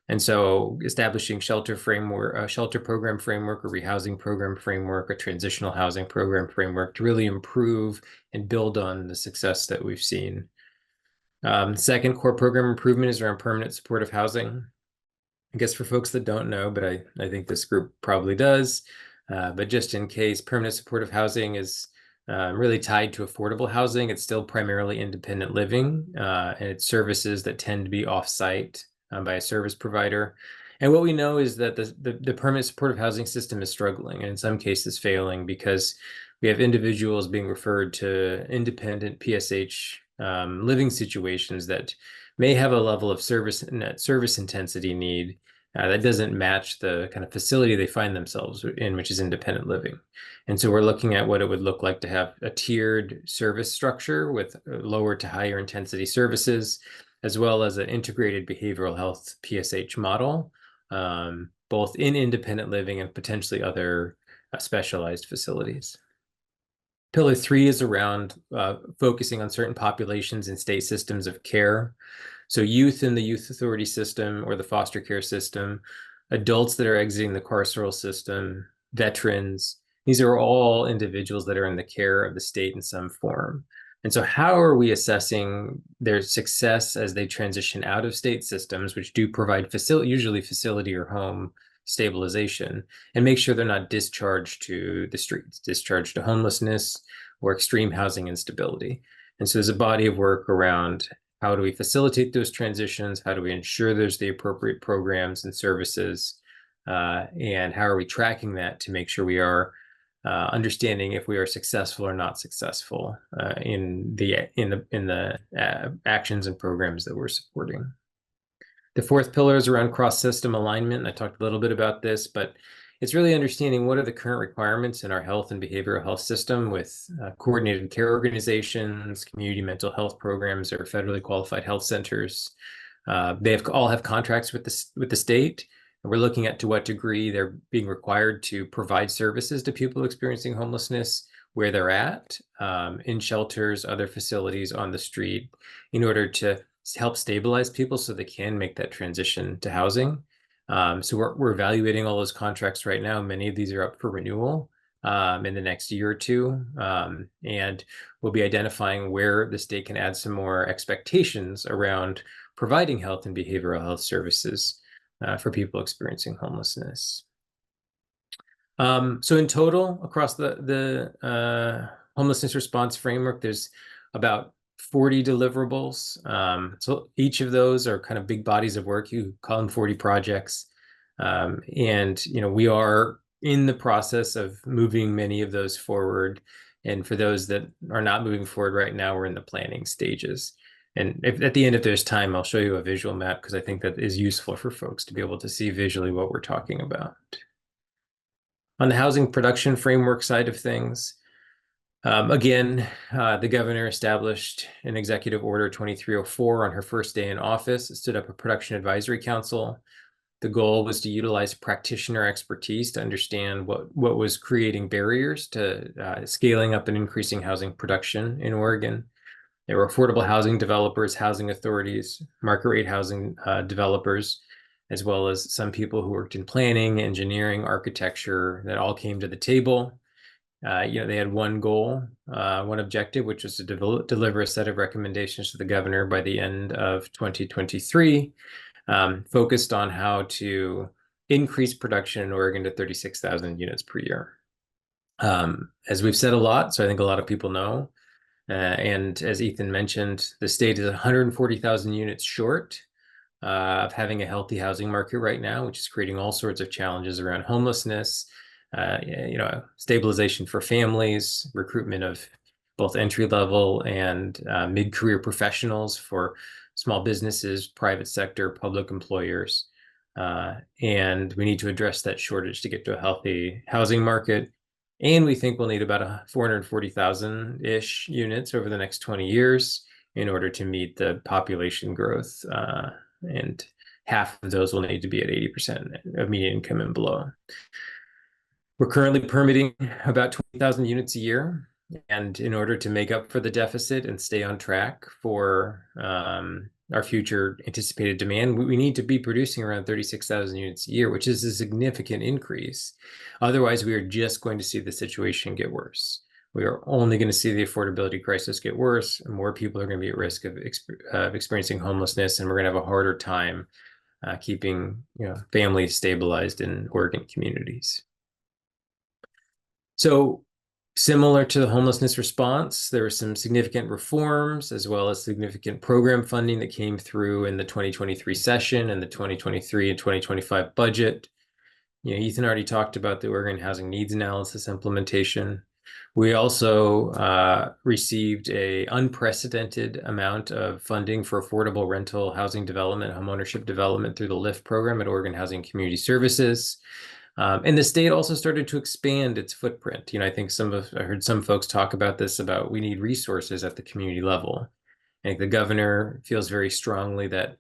And so establishing shelter framework, a shelter program framework, a rehousing program framework, a transitional housing program framework to really improve and build on the success that we've seen. Second core program improvement is around permanent supportive housing. I guess for folks that don't know, but I think this group probably does. But just in case, permanent supportive housing is really tied to affordable housing. It's still primarily independent living, and it's services that tend to be off-site by a service provider. And what we know is that the permanent supportive housing system is struggling, and in some cases failing, because we have individuals being referred to independent PSH living situations that may have a level of service intensity need that doesn't match the kind of facility they find themselves in, which is independent living. And so we're looking at what it would look like to have a tiered service structure with lower to higher intensity services, as well as an integrated behavioral health PSH model, both in independent living and potentially other specialized facilities. Pillar 3 is around focusing on certain populations and state systems of care. So youth in the youth authority system or the foster care system, adults that are exiting the carceral system, veterans, these are all individuals that are in the care of the state in some form. And so how are we assessing their success as they transition out of state systems, which do provide usually facility or home stabilization, and make sure they're not discharged to the streets, discharged to homelessness or extreme housing instability? And so there's a body of work around how do we facilitate those transitions? How do we ensure there's the appropriate programs and services? And how are we tracking that to make sure we are understanding if we are successful or not successful in the actions and programs that we're supporting? The fourth pillar is around cross-system alignment. And I talked a little bit about this, but it's really understanding what are the current requirements in our health and behavioral health system with coordinated care organizations, community mental health programs, or federally qualified health centers. They all have contracts with the state. And we're looking at to what degree they're being required to provide services to people experiencing homelessness where they're at, in shelters, other facilities, on the street, in order to help stabilize people so they can make that transition to housing. So we're evaluating all those contracts right now. Many of these are up for renewal in the next year or two. And we'll be identifying where the state can add some more expectations around providing health and behavioral health services for people experiencing homelessness. So in total, across the homelessness response framework, there's about 40 deliverables. So each of those are kind of big bodies of work. You call them 40 projects. And, we are in the process of moving many of those forward. And for those that are not moving forward right now, we're in the planning stages. And at the end, if there's time, I'll show you a visual map because I think that is useful for folks to be able to see visually what we're talking about. On the housing production framework side of things, again, the governor established an executive order 2304 on her first day in office. It stood up a production advisory council. The goal was to utilize practitioner expertise to understand what was creating barriers to scaling up and increasing housing production in Oregon. There were affordable housing developers, housing authorities, market rate housing developers, as well as some people who worked in planning, engineering, architecture, that all came to the table. They had one goal, one objective, which was to deliver a set of recommendations to the governor by the end of 2023, focused on how to increase production in Oregon to 36,000 units per year. As we've said a lot, so I think a lot of people know, and as Ethan mentioned, the state is 140,000 units short of having a healthy housing market right now, which is creating all sorts of challenges around homelessness, stabilization for families, recruitment of both entry-level and mid-career professionals for small businesses, private sector, public employers. And we need to address that shortage to get to a healthy housing market. And we think we'll need about 440,000-ish units over the next 20 years in order to meet the population growth. And half of those will need to be at 80% of median income and below. We're currently permitting about 20,000 units a year. And in order to make up for the deficit and stay on track for our future anticipated demand, we need to be producing around 36,000 units a year, which is a significant increase. Otherwise, we are just going to see the situation get worse. We are only going to see the affordability crisis get worse, and more people are going to be at risk of experiencing homelessness, and we're going to have a harder time keeping families stabilized in Oregon communities. So similar to the homelessness response, there were some significant reforms as well as significant program funding that came through in the 2023 session and the 2023 and 2025 budget. Ethan already talked about the Oregon Housing Needs Analysis implementation. We also received an unprecedented amount of funding for affordable rental housing development, homeownership development through the LIFT program at Oregon Housing Community Services. And the state also started to expand its footprint. I think I heard some folks talk about this, about we need resources at the community level. I think the governor feels very strongly that,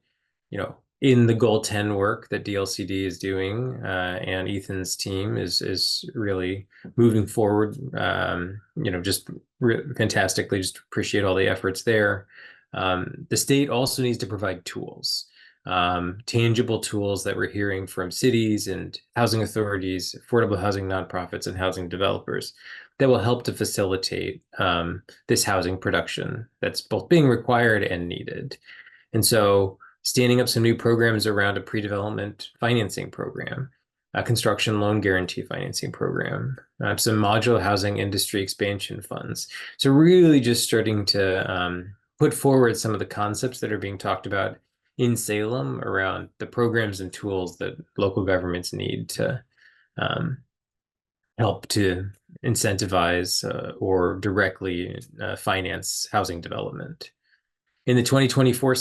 in the Goal 10 work that DLCD is doing, and Ethan's team is really moving forward, just fantastically. Just appreciate all the efforts there. The state also needs to provide tools. Tangible tools that we're hearing from cities and housing authorities, affordable housing nonprofits, and housing developers that will help to facilitate this housing production that's both being required and needed. And so standing up some new programs around a pre-development financing program, a construction loan guarantee financing program, some modular housing industry expansion funds. So really just starting to put forward some of the concepts that are being talked about in Salem around the programs and tools that local governments need to help to incentivize or directly finance housing development. In the 2024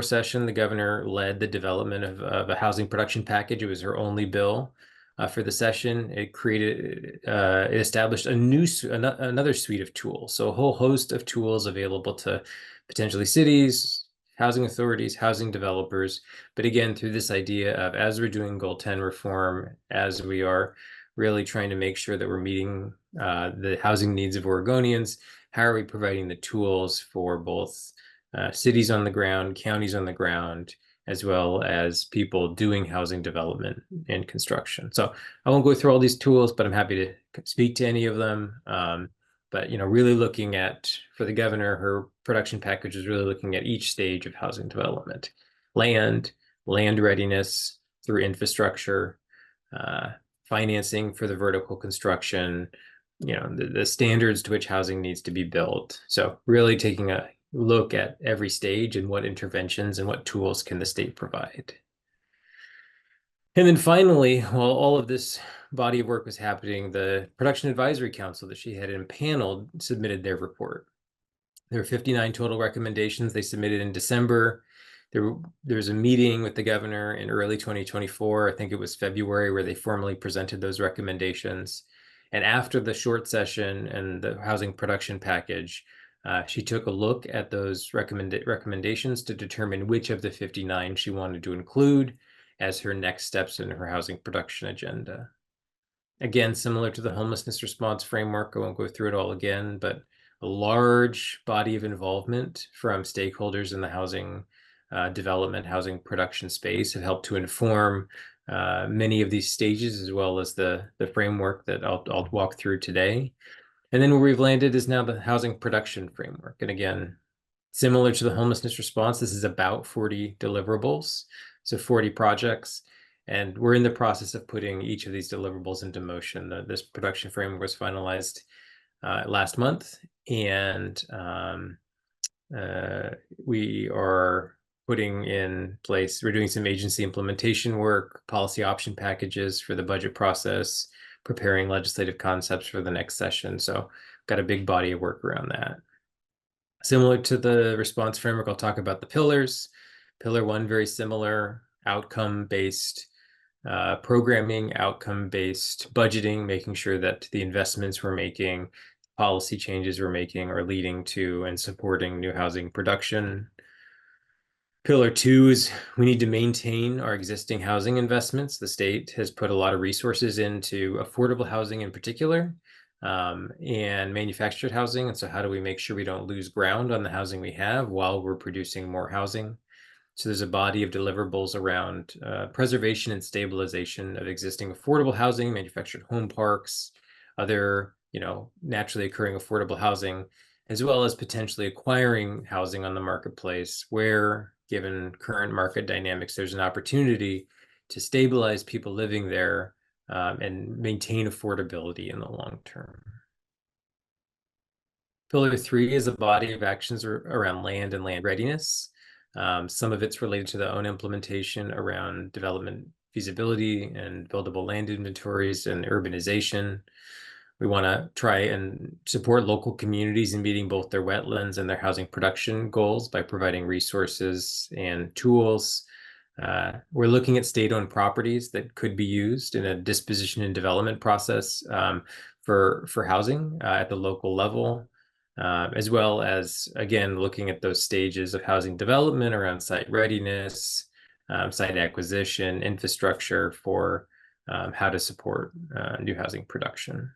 session, the governor led the development of a housing production package. It was her only bill for the session. It established another suite of tools. So a whole host of tools available to potentially cities, housing authorities, housing developers. But again, through this idea of, as we're doing Goal 10 reform, as we are really trying to make sure that we're meeting the housing needs of Oregonians, how are we providing the tools for both cities on the ground, counties on the ground, as well as people doing housing development and construction? So I won't go through all these tools, but I'm happy to speak to any of them. But really looking at, for the governor, her production package is really looking at each stage of housing development: land readiness through infrastructure, financing for the vertical construction, the standards to which housing needs to be built. So really taking a look at every stage and what interventions and what tools can the state provide. And then finally, while all of this body of work was happening, the Production Advisory Council that she had impaneled submitted their report. There were 59 total recommendations they submitted in December. There was a meeting with the governor in early 2024. I think it was February, where they formally presented those recommendations. And after the short session and the housing production package, she took a look at those recommendations to determine which of the 59 she wanted to include as her next steps in her housing production agenda. Again, similar to the homelessness response framework, I won't go through it all again, but a large body of involvement from stakeholders in the housing development, housing production space have helped to inform many of these stages, as well as the framework that I'll walk through today. And then where we've landed is now the housing production framework. And again, similar to the homelessness response, this is about 40 deliverables, so 40 projects. And we're in the process of putting each of these deliverables into motion. This production framework was finalized last month, and we are putting in place, we're doing some agency implementation work, policy option packages for the budget process, preparing legislative concepts for the next session. So got a big body of work around that. Similar to the response framework, I'll talk about the pillars. Pillar 1, very similar, outcome-based programming, outcome-based budgeting, making sure that the investments we're making, policy changes we're making are leading to and supporting new housing production. Pillar 2 is we need to maintain our existing housing investments. The state has put a lot of resources into affordable housing in particular, and manufactured housing. And so how do we make sure we don't lose ground on the housing we have while we're producing more housing? So there's a body of deliverables around preservation and stabilization of existing affordable housing, manufactured home parks, other, naturally occurring affordable housing, as well as potentially acquiring housing on the marketplace where, given current market dynamics, there's an opportunity to stabilize people living there and maintain affordability in the long term. Pillar 3 is a body of actions around land and land readiness. Some of it's related to the own implementation around development feasibility and buildable land inventories and urbanization. We want to try and support local communities in meeting both their wetlands and their housing production goals by providing resources and tools. We're looking at state-owned properties that could be used in a disposition and development process for housing at the local level. As well as, again, looking at those stages of housing development around site readiness, site acquisition, infrastructure for how to support new housing production.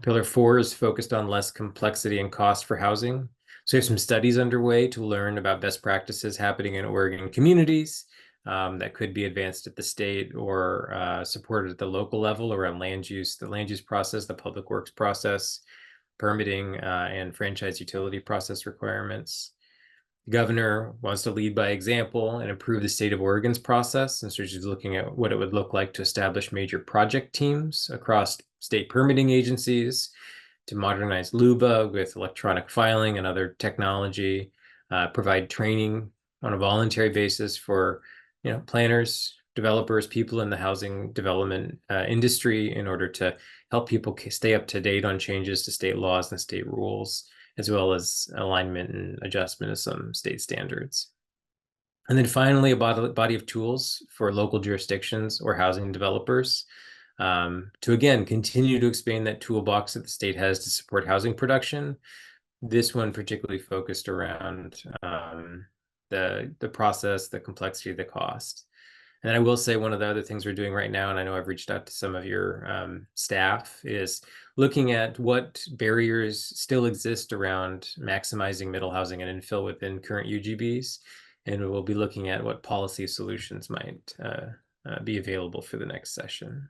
Pillar 4 is focused on less complexity and cost for housing. So we have some studies underway to learn about best practices happening in Oregon communities that could be advanced at the state or supported at the local level around land use, the land use process, the public works process, permitting and franchise utility process requirements. The governor wants to lead by example and improve the state of Oregon's process. And so she's looking at what it would look like to establish major project teams across state permitting agencies, to modernize LUBA with electronic filing and other technology, provide training on a voluntary basis for planners, developers, people in the housing development industry in order to help people stay up to date on changes to state laws and state rules, as well as alignment and adjustment of some state standards. And then finally, a body of tools for local jurisdictions or housing developers to, again, continue to expand that toolbox that the state has to support housing production. This one particularly focused around the process, the complexity, the cost. And I will say one of the other things we're doing right now, and I know I've reached out to some of your staff, is looking at what barriers still exist around maximizing middle housing and infill within current UGBs. And we'll be looking at what policy solutions might be available for the next session.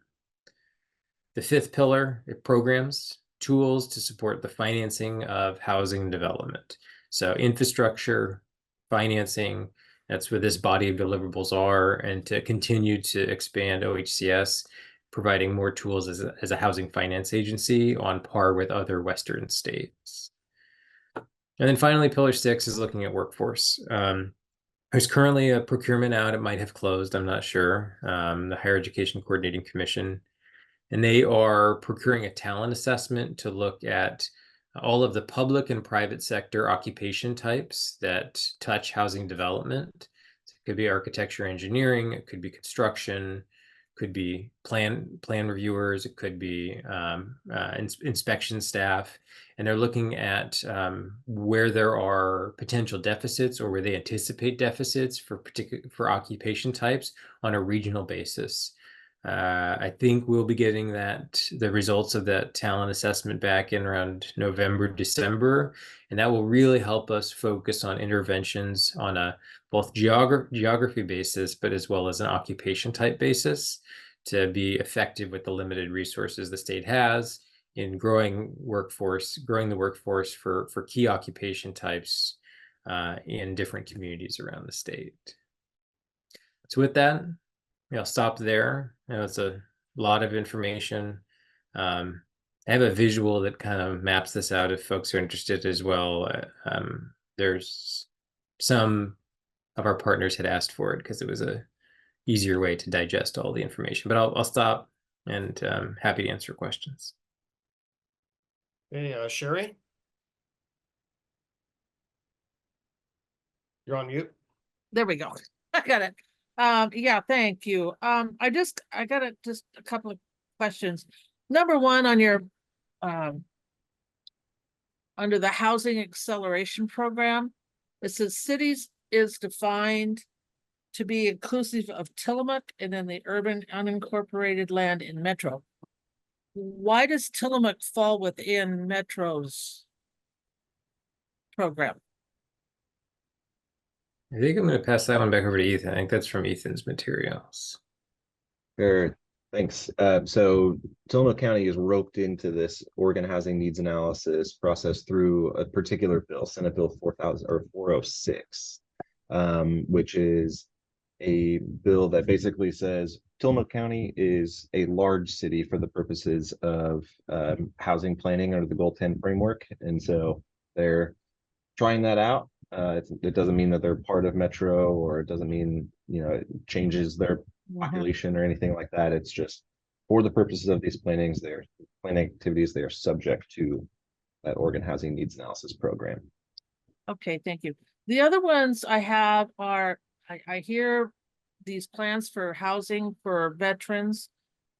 The 5th pillar, programs, tools to support the financing of housing development. So infrastructure, financing, that's where this body of deliverables are, and to continue to expand OHCS, providing more tools as a housing finance agency on par with other Western states. And then finally, Pillar 6 is looking at workforce. There's currently a procurement out. It might have closed, I'm not sure. The Higher Education Coordinating Commission. And they are procuring a talent assessment to look at all of the public and private sector occupation types that touch housing development. So it could be architecture, engineering, it could be construction, could be plan reviewers, it could be inspection staff. And they're looking at where there are potential deficits or where they anticipate deficits for occupation types on a regional basis. I think we'll be getting the results of that talent assessment back in around November, December, and that will really help us focus on interventions on a both geography basis, but as well as an occupation type basis to be effective with the limited resources the state has in growing the workforce for key occupation types in different communities around the state. So with that, I'll stop there. It's a lot of information. I have a visual that kind of maps this out if folks are interested as well. There's some of our partners had asked for it because it was a easier way to digest all the information, but I'll stop and happy to answer questions. Hey, Sherry? You're on mute. There we go. I got it. Yeah, thank you. I got just a couple of questions. Number one, on your, um, under the housing acceleration program, it says cities is defined to be inclusive of Tillamook and then the urban unincorporated land in Metro. Why does Tillamook fall within Metro's program? I think I'm going to pass that one back over to Ethan. I think that's from Ethan's materials. Sure, thanks. So Tillamook County is roped into this Oregon Housing Needs Analysis process through a particular bill, Senate Bill 4000 or 406, which is a bill that basically says Tillamook County is a large city for the purposes of housing planning under the Goal 10 framework. And so they're trying that out. It doesn't mean that they're part of Metro, or it doesn't mean, it changes their population or anything like that. It's just for the purposes of these planning activities, they are subject to that Oregon Housing Needs Analysis program. Okay, thank you. The other ones I have are, I hear these plans for housing for veterans,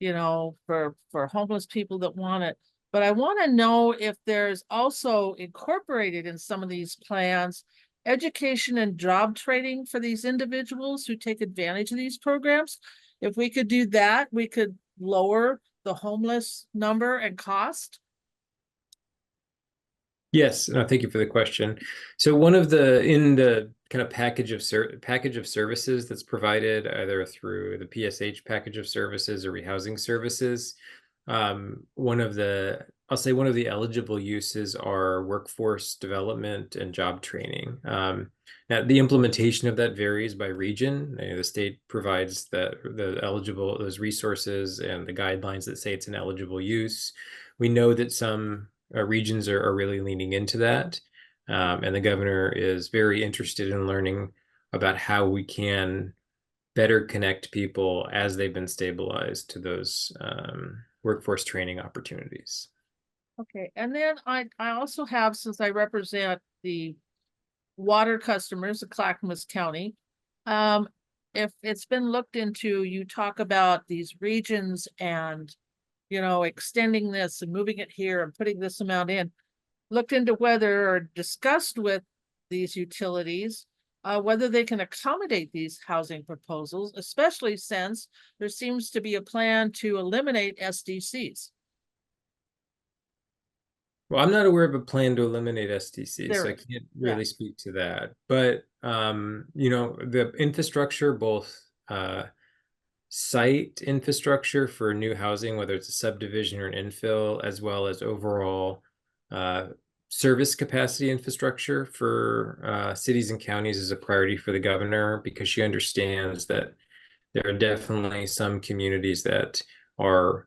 for homeless people that want it. But I want to know if there's also incorporated in some of these plans, education and job training for these individuals who take advantage of these programs. If we could do that, we could lower the homeless number and cost. Yes, no, thank you for the question. So one of in the kind of package of services that's provided either through the PSH package of services or rehousing services, one of the eligible uses are workforce development and job training. Now the implementation of that varies by region. The state provides those resources and the guidelines that say it's an eligible use. We know that some regions are really leaning into that. And the governor is very interested in learning about how we can better connect people as they've been stabilized to those workforce training opportunities. Okay, and then I also have, since I represent the water customers of Clackamas County, if it's been looked into, you talk about these regions and extending this and moving it here and putting this amount in, looked into whether or discussed with these utilities, whether they can accommodate these housing proposals, especially since there seems to be a plan to eliminate SDCs. Well, I'm not aware of a plan to eliminate SDC, so I can't really speak to that. But, the infrastructure, both site infrastructure for new housing, whether it's a subdivision or an infill, as well as overall service capacity infrastructure for cities and counties is a priority for the governor, because she understands that there are definitely some communities that are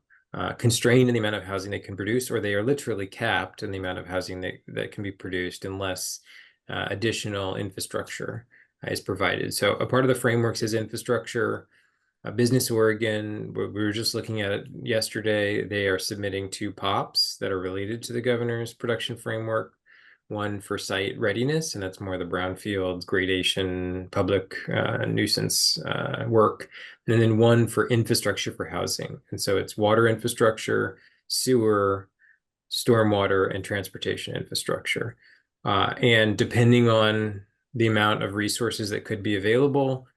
constrained in the amount of housing they can produce, or they are literally capped in the amount of housing that can be produced unless additional infrastructure is provided. So a part of the frameworks is infrastructure. Business Oregon, we were just looking at it yesterday. They are submitting 2 POPs that are related to the governor's production framework. One for site readiness, and that's more the brownfields, gradation, public nuisance work. And then one for infrastructure for housing. And so it's water infrastructure, sewer, stormwater, and transportation infrastructure. And depending on the amount of resources that could be available,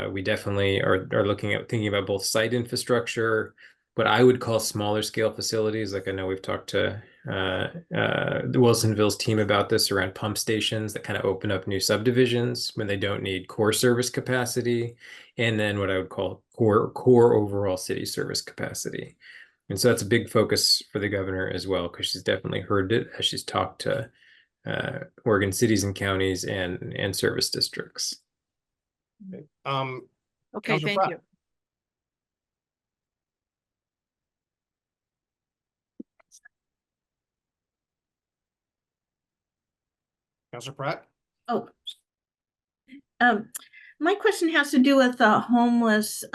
we definitely are thinking about both site infrastructure, what I would call smaller scale facilities. Like I know we've talked to the Wilsonville's team about this around pump stations that kind of open up new subdivisions when they don't need core service capacity, and then what I would call core overall city service capacity. And so that's a big focus for the governor as well, because she's definitely heard it as she's talked to Oregon cities and counties and service districts. Okay, Councilor thank Pratt. you. Councilor Pratt. Oh, my question has to do with the homeless.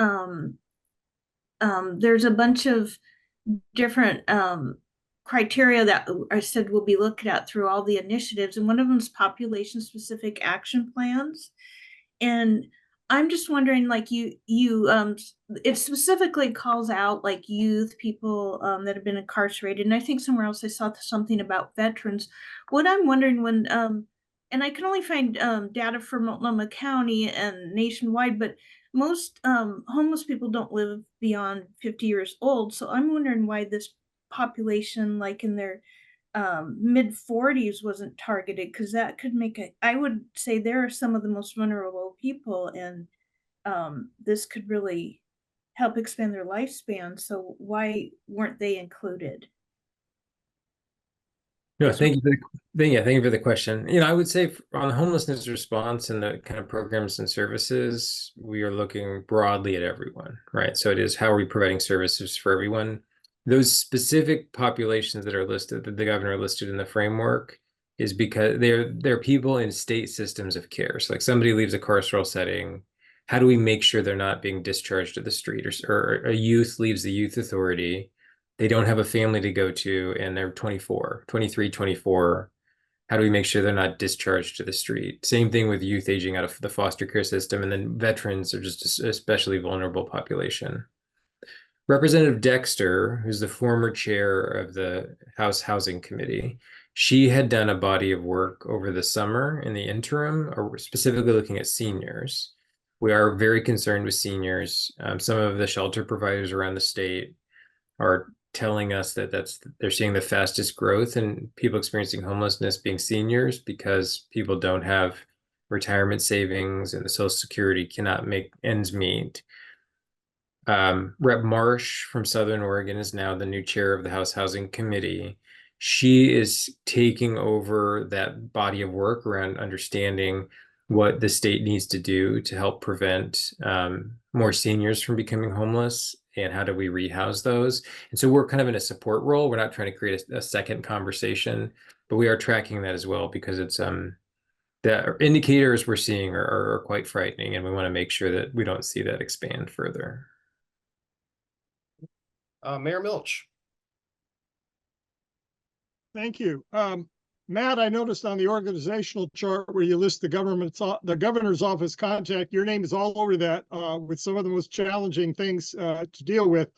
There's a bunch of different criteria that I said will be looked at through all the initiatives, and one of them is population-specific action plans. And I'm just wondering, like it specifically calls out like youth, people that have been incarcerated, and I think somewhere else I saw something about veterans. What I'm wondering and I can only find data for Multnomah County and nationwide, but most homeless people don't live beyond 50 years old. So I'm wondering why this population, like in their mid 40s, wasn't targeted, because that could make I would say there are some of the most vulnerable people, and this could really help expand their lifespan. So why weren't they included? No, That's thank you for thank you for the question. I would say on the homelessness response and the kind of programs and services, we are looking broadly at everyone, right? So it is, how are we providing services for everyone? Those specific populations that are listed, that the governor listed in the framework, is because they're people in state systems of care. So like somebody leaves a carceral setting, how do we make sure they're not being discharged to the street, or a youth leaves the youth authority, they don't have a family to go to, and they're 24, 23, 24. How do we make sure they're not discharged to the street? Same thing with youth aging out of the foster care system. And then veterans are just especially vulnerable population. Representative Dexter, who's the former chair of the House Housing Committee, she had done a body of work over the summer in the interim, or specifically looking at seniors. We are very concerned with seniors. Some of the shelter providers around the state are telling us that they're seeing the fastest growth in people experiencing homelessness being seniors, because people don't have retirement savings and the Social Security cannot make ends meet. Rep Marsh from Southern Oregon is now the new chair of the House Housing Committee. She is taking over that body of work around understanding what the state needs to do to help prevent more seniors from becoming homeless, and how do we rehouse those. And so we're kind of in a support role. We're not trying to create a second conversation, but we are tracking that as well, because it's the indicators we're seeing are quite frightening, and we want to make sure that we don't see that expand further. Mayor Milch. Thank you. Matt, I noticed on the organizational chart where you list the governor's office contact, your name is all over that with some of the most challenging things to deal with.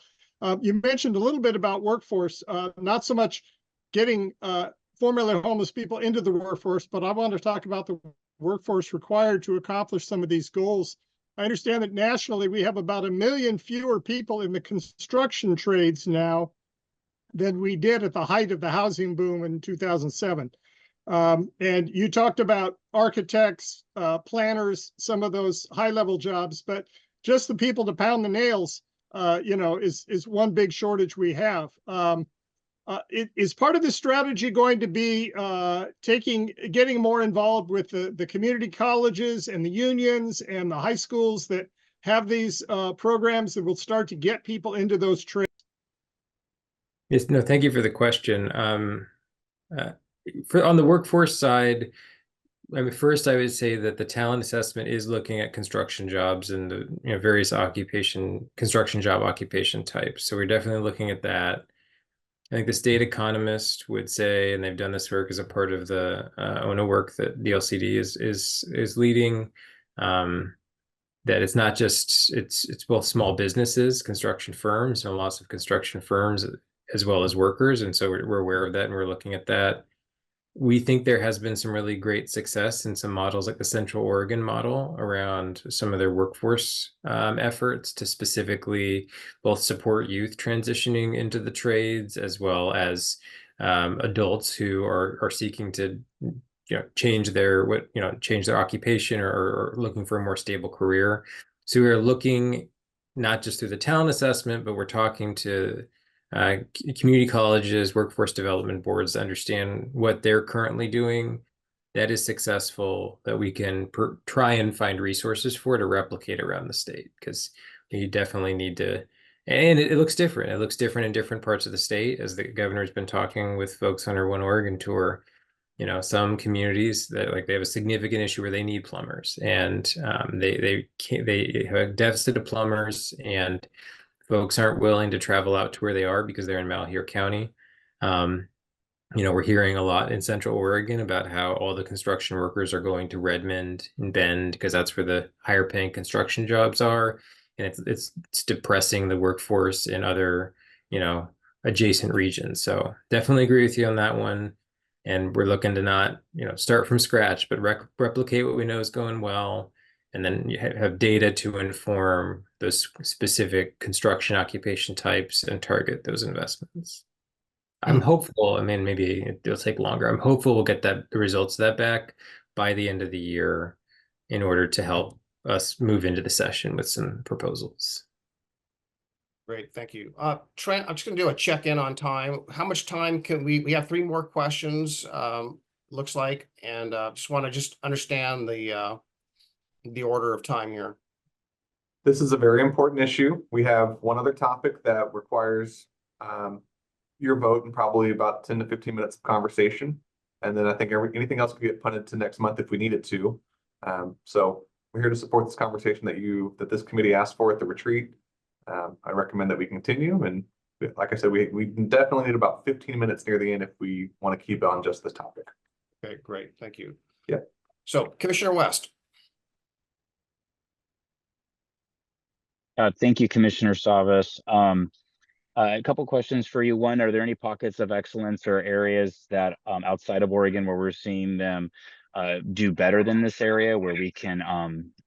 You mentioned a little bit about workforce, not so much getting formerly homeless people into the workforce, but I want to talk about the workforce required to accomplish some of these goals. I understand that nationally we have about 1 million fewer people in the construction trades now than we did at the height of the housing boom in 2007. And you talked about architects, planners, some of those high-level jobs, but just the people to pound the nails, is one big shortage we have. Is part of the strategy going to be getting more involved with the community colleges and the unions and the high schools that have these programs that will start to get people into those trades? Yes, no, thank you for the question. On the workforce side, first I would say that the talent assessment is looking at construction jobs and the various construction job occupation types. So we're definitely looking at that. I think the state economist would say, and they've done this work as a part of the ONA work that DLCD is leading, that it's not just, it's both small businesses, construction firms, and lots of construction firms, as well as workers. And so we're aware of that, and we're looking at that. We think there has been some really great success in some models, like the Central Oregon model, around some of their workforce efforts to specifically both support youth transitioning into the trades, as well as adults who are seeking to change their occupation, or looking for a more stable career. So we're looking not just through the talent assessment, but we're talking to community colleges, workforce development boards, to understand what they're currently doing that is successful, that we can try and find resources for to replicate around the state, because you definitely need to. And it looks different. It looks different in different parts of the state, as the governor's been talking with folks on our One Oregon tour. Some communities that they have a significant issue where they need plumbers, and they have a deficit of plumbers, and folks aren't willing to travel out to where they are because they're in Malheur County. we're hearing a lot in Central Oregon about how all the construction workers are going to Redmond and Bend because that's where the higher paying construction jobs are. And it's depressing the workforce in other, adjacent regions. So definitely agree with you on that one. And we're looking to not, start from scratch, but replicate what we know is going well. And then you have data to inform those specific construction occupation types and target those investments. I'm hopeful. I mean, maybe it'll take longer. I'm hopeful we'll get the results of that back by the end of the year in order to help us move into the session with some proposals. Great, thank you. Trent, I'm just gonna do a check-in on time. How much time can we have 3 more questions, looks like, and just want to understand the order of time here. This is a very important issue. We have one other topic that requires your vote and probably about 10 to 15 minutes of conversation. And then I think anything else could get punted to next month if we need it to. So we're here to support this conversation that this committee asked for at the retreat. I recommend that we continue. And like I said, we definitely need about 15 minutes near the end if we want to keep on just this topic. Okay, great, thank you. Yeah. So Commissioner West. Thank you, Commissioner Savas. A couple questions for you. One, are there any pockets of excellence or areas that outside of Oregon where we're seeing them do better than this area, where we can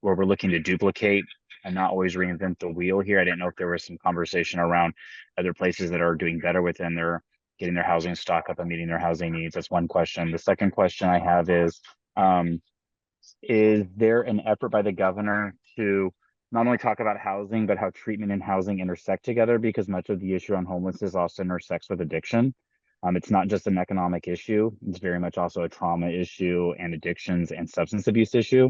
where we're looking to duplicate and not always reinvent the wheel here? I didn't know if there was some conversation around other places that are doing better within getting their housing stock up and meeting their housing needs. That's one question. The second question I have is there an effort by the governor to not only talk about housing, but how treatment and housing intersect together? Because much of the issue on homelessness also intersects with addiction. It's not just an economic issue. It's very much also a trauma issue and addictions and substance abuse issue.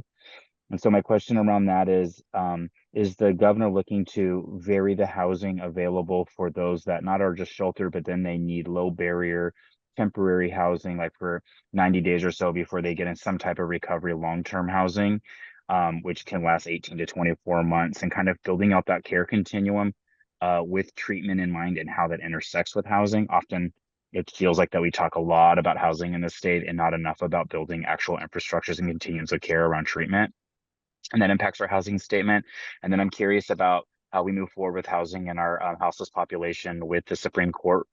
And so my question around that is the governor looking to vary the housing available for those that not are just sheltered, but then they need low barrier temporary housing, like for 90 days or so before they get in some type of recovery long-term housing, which can last 18 to 24 months, and kind of building out that care continuum with treatment in mind and how that intersects with housing. Often it feels like that we talk a lot about housing in the state and not enough about building actual infrastructures and continuums of care around treatment. And that impacts our housing statement. And then I'm curious about how we move forward with housing in our houseless population with the Supreme Court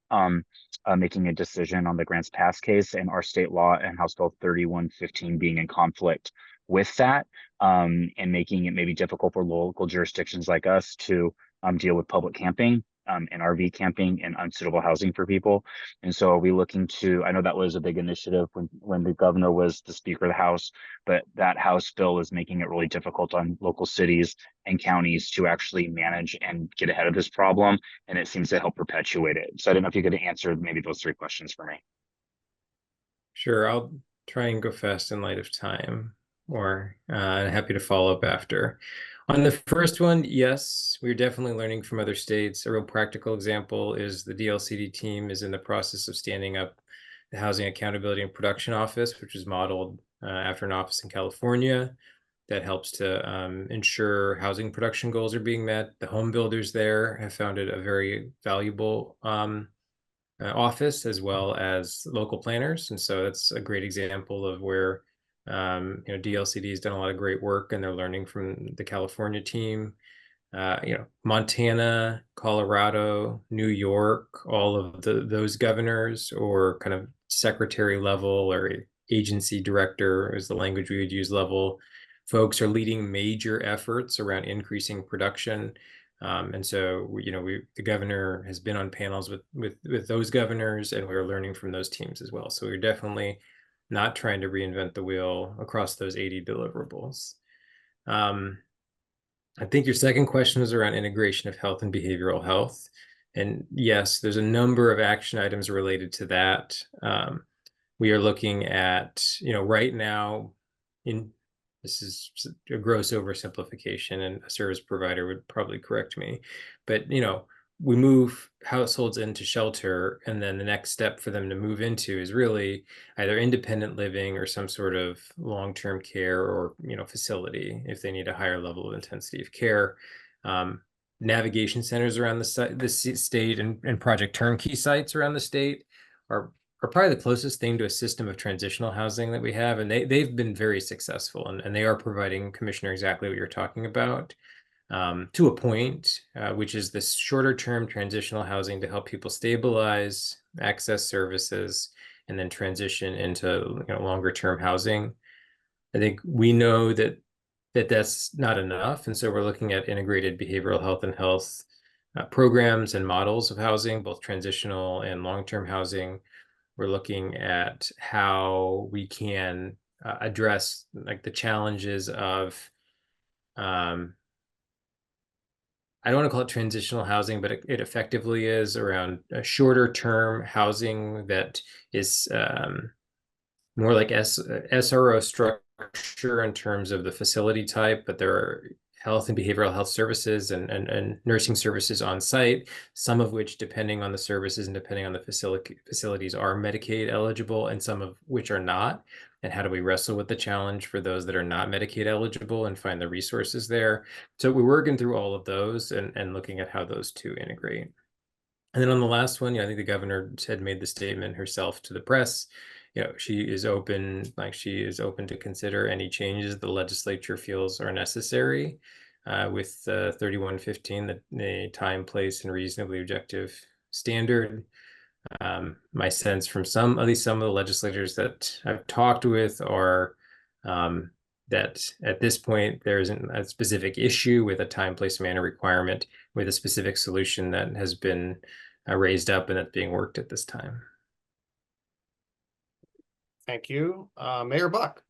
making a decision on the Grants Pass case and our state law and House Bill 3115 being in conflict with that, and making it maybe difficult for local jurisdictions like us to deal with public camping and RV camping and unsuitable housing for people. And so are we looking to, I know that was a big initiative when the governor was the Speaker of the House, but that House bill is making it really difficult on local cities and counties to actually manage and get ahead of this problem. And it seems to help perpetuate it. So I don't know if you could answer maybe those 3 questions for me. Sure, I'll try and go fast in light of time, or happy to follow up after. On the first one, yes, we're definitely learning from other states. A real practical example is the DLCD team is in the process of standing up the Housing Accountability and Production Office, which is modeled after an office in California that helps to ensure housing production goals are being met. The home builders there have found it a very valuable office, as well as local planners. And so that's a great example of where DLCD has done a lot of great work and they're learning from the California team. Montana, Colorado, New York, all of those governors or kind of secretary level or agency director is the language we would use level folks are leading major efforts around increasing production. And so, the governor has been on panels with those governors, and we're learning from those teams as well. So we're definitely not trying to reinvent the wheel across those 80 deliverables. I think your second question was around integration of health and behavioral health. And yes, there's a number of action items related to that. We are looking at, right now, this is a gross oversimplification, and a service provider would probably correct me, but we move households into shelter, and then the next step for them to move into is really either independent living or some sort of long-term care or facility if they need a higher level of intensity of care. Navigation centers around the state and Project Turnkey sites around the state are are probably the closest thing to a system of transitional housing that we have, and they've been very successful, and they are providing, Commissioner, exactly what you're talking about, to a point, which is this shorter term transitional housing to help people stabilize, access services, and then transition into longer term housing. I think we know that that's not enough, and so we're looking at integrated behavioral health and health programs and models of housing, both transitional and long-term housing. We're looking at how we can address like the challenges of I don't want to call it transitional housing, but it effectively is around a shorter term housing that is more like SRO structure in terms of the facility type, but there are health and behavioral health services and nursing services on site, some of which, depending on the services and depending on the facilities, are Medicaid eligible and some of which are not. And how do we wrestle with the challenge for those that are not Medicaid eligible and find the resources there? So we're working through all of those and looking at how those two integrate. And then on the last one, I think the governor had made the statement herself to the press. She is open to consider any changes the legislature feels are necessary with 3115, the time, place, and reasonably objective standard. My sense from at least some of the legislators that I've talked with are that at this point, there isn't a specific issue with a time, place, manner requirement with a specific solution that has been raised up and that's being worked at this time. Thank you. Mayor Buck.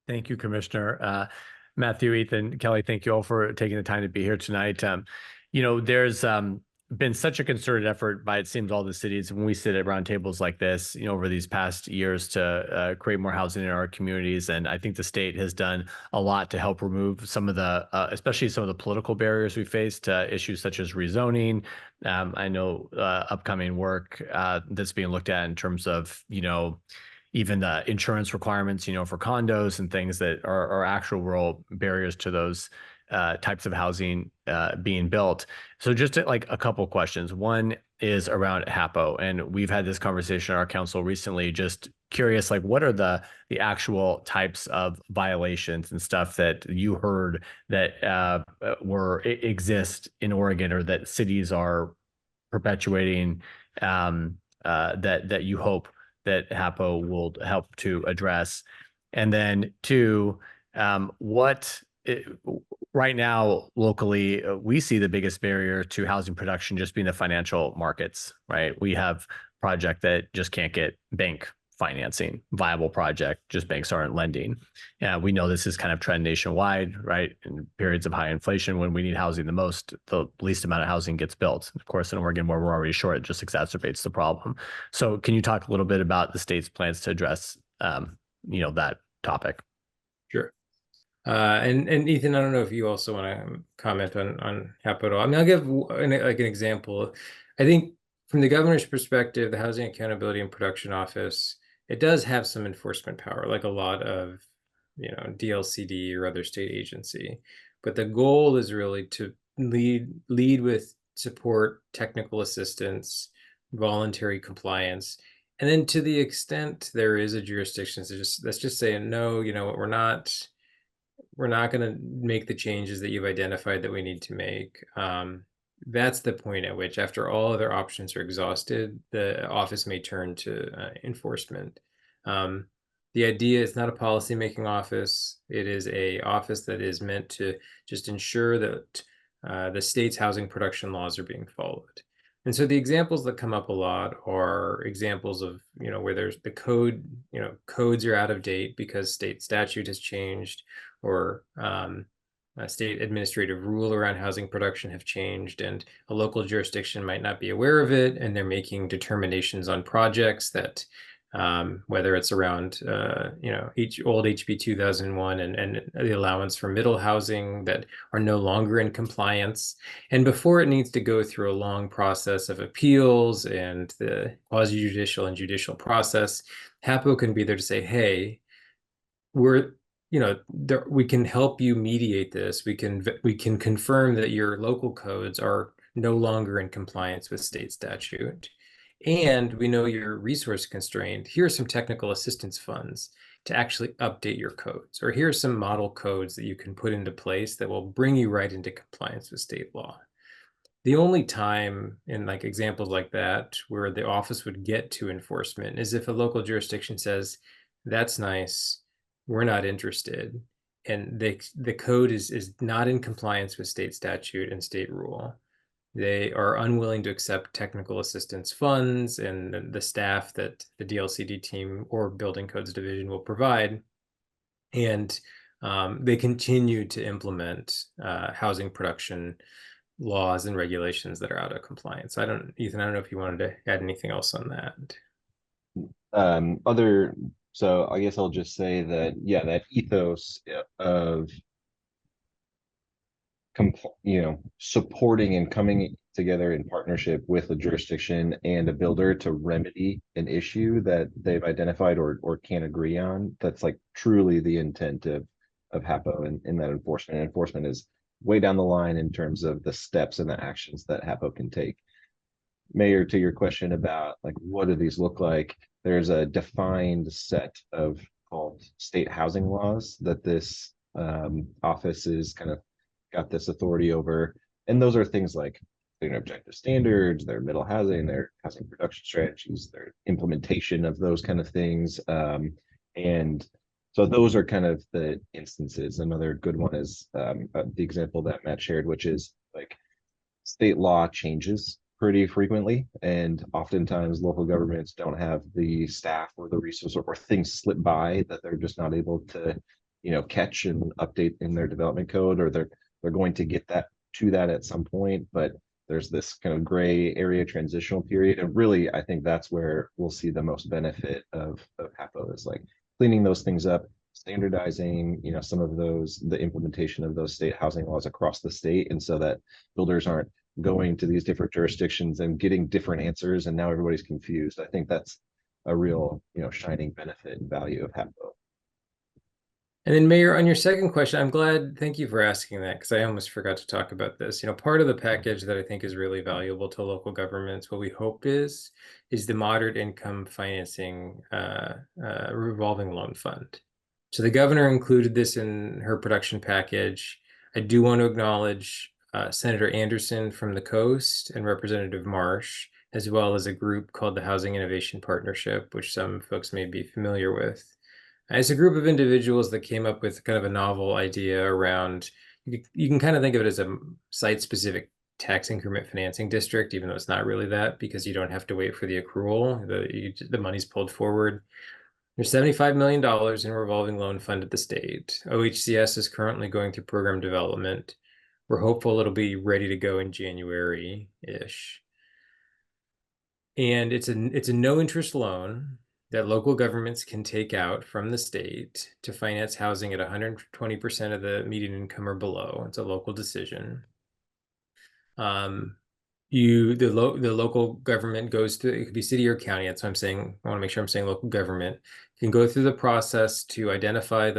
Thank you, Commissioner. Matthew, Ethan, Kelly, thank you all for taking the time to be here tonight. There's been such a concerted effort by, it seems, all the cities when we sit at round tables like this, over these past years to create more housing in our communities. And I think the state has done a lot to help remove some of the, especially some of the political barriers we face to issues such as rezoning. I know upcoming work that's being looked at in terms of, even the insurance requirements, for condos and things that are actual real barriers to those types of housing being built. So just like a couple questions. One is around HAPO, and we've had this conversation at our council recently. Just curious, like what are the actual types of violations and stuff that you heard that exist in Oregon or that cities are perpetuating that you hope that HAPO will help to address? And then two, right now locally, we see the biggest barrier to housing production just being the financial markets, right? We have a project that just can't get bank financing, viable project, just banks aren't lending. Yeah, we know this is kind of trend nationwide, right? In periods of high inflation, when we need housing the most, the least amount of housing gets built. Of course, in Oregon, where we're already short, it just exacerbates the problem. So can you talk a little bit about the state's plans to address, that topic? Sure. And Ethan, I don't know if you also want to comment on HAPO at all. I mean, I'll give an example. I think from the governor's perspective, the Housing Accountability and Production Office, it does have some enforcement power, like a lot of, DLCD or other state agency. But the goal is really to lead with support, technical assistance, voluntary compliance. And then to the extent there is a jurisdiction, so let's just say, no, we're not going to make the changes that you've identified that we need to make. That's the point at which, after all other options are exhausted, the office may turn to enforcement. The idea is not a policy-making office. It is an office that is meant to just ensure that the state's housing production laws are being followed. And so the examples that come up a lot are examples of, where there's the code, codes are out of date because state statute has changed, or a state administrative rule around housing production have changed, and a local jurisdiction might not be aware of it, and they're making determinations on projects that, whether it's around, each old HB 2001 and the allowance for middle housing, that are no longer in compliance. And before it needs to go through a long process of appeals and the quasi-judicial and judicial process, HAPO can be there to say, hey, we can help you mediate this. We can confirm that your local codes are no longer in compliance with state statute. And we know you're resource constrained. Here are some technical assistance funds to actually update your codes, or here are some model codes that you can put into place that will bring you right into compliance with state law. The only time in like examples like that where the office would get to enforcement is if a local jurisdiction says, that's nice, we're not interested. And the code is not in compliance with state statute and state rule. They are unwilling to accept technical assistance funds and the staff that the DLCD team or building codes division will provide. And they continue to implement housing production laws and regulations that are out of compliance. Ethan, I don't know if you wanted to add anything else on that. So I guess I'll just say that, yeah, that ethos of supporting and coming together in partnership with a jurisdiction and a builder to remedy an issue that they've identified or can't agree on. That's like truly the intent of HAPO and in that enforcement. And enforcement is way down the line in terms of the steps and the actions that HAPO can take. Mayor, to your question about like what do these look like, there's a defined set of called state housing laws that this office is kind of got this authority over. And those are things like their objective standards, their middle housing, their housing production strategies, their implementation of those kind of things. And so those are kind of the instances. Another good one is the example that Matt shared, which is like state law changes pretty frequently, and oftentimes local governments don't have the staff or the resources, or things slip by that they're just not able to, catch and update in their development code, or they're going to get that at some point, but there's this kind of gray area transitional period. And really, I think that's where we'll see the most benefit of HAPO is like cleaning those things up, standardizing, some of the implementation of those state housing laws across the state. And so that builders aren't going to these different jurisdictions and getting different answers. And now everybody's confused. I think that's a real, shining benefit and value of HAPO. And then Mayor, on your second question, thank you for asking that, because I almost forgot to talk about this. Part of the package that I think is really valuable to local governments, what we hope is the moderate income financing revolving loan fund. So the governor included this in her production package. I do want to acknowledge Senator Anderson from the Coast and Representative Marsh, as well as a group called the Housing Innovation Partnership, which some folks may be familiar with. It's a group of individuals that came up with kind of a novel idea around, you can kind of think of it as a site-specific tax increment financing district, even though it's not really that, because you don't have to wait for the accrual. The money's pulled forward. There's $75 million in revolving loan fund at the state. OHCS is currently going through program development. We're hopeful it'll be ready to go in January-ish. And it's a no-interest loan that local governments can take out from the state to finance housing at 120% of the median income or below. It's a local decision. The local government goes to, it could be city or county. That's what I'm saying. I want to make sure I'm saying local government can go through the process to identify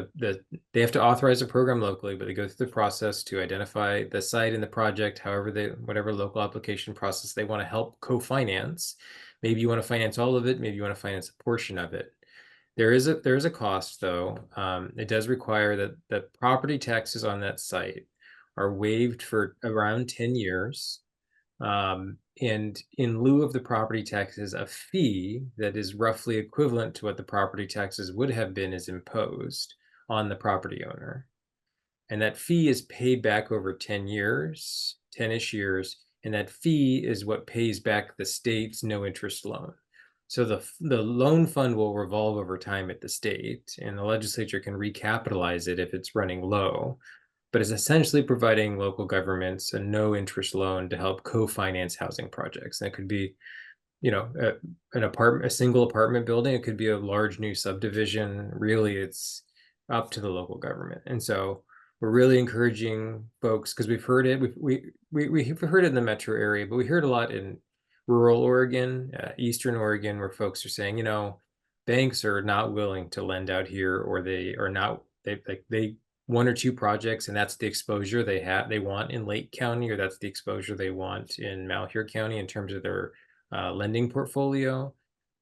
they have to authorize a program locally, but they go through the process to identify the site and the project, whatever local application process they want to help co-finance. Maybe you want to finance all of it. Maybe you want to finance a portion of it. There is a cost though. It does require that the property taxes on that site are waived for around 10 years. And in lieu of the property taxes, a fee that is roughly equivalent to what the property taxes would have been is imposed on the property owner. And that fee is paid back over 10 years, 10-ish years. And that fee is what pays back the state's no interest loan. So the loan fund will revolve over time at the state, and the legislature can recapitalize it if it's running low, but is essentially providing local governments a no interest loan to help co-finance housing projects. That could be, a single apartment building. It could be a large new subdivision. Really, it's up to the local government. And so we're really encouraging folks, because we've heard it. We've heard it in the metro area, but we heard a lot in rural Oregon, Eastern Oregon, where folks are saying, banks are not willing to lend out here, or they are not. They one or two projects, and that's the exposure they want in Lake County, or that's the exposure they want in Malheur County in terms of their lending portfolio.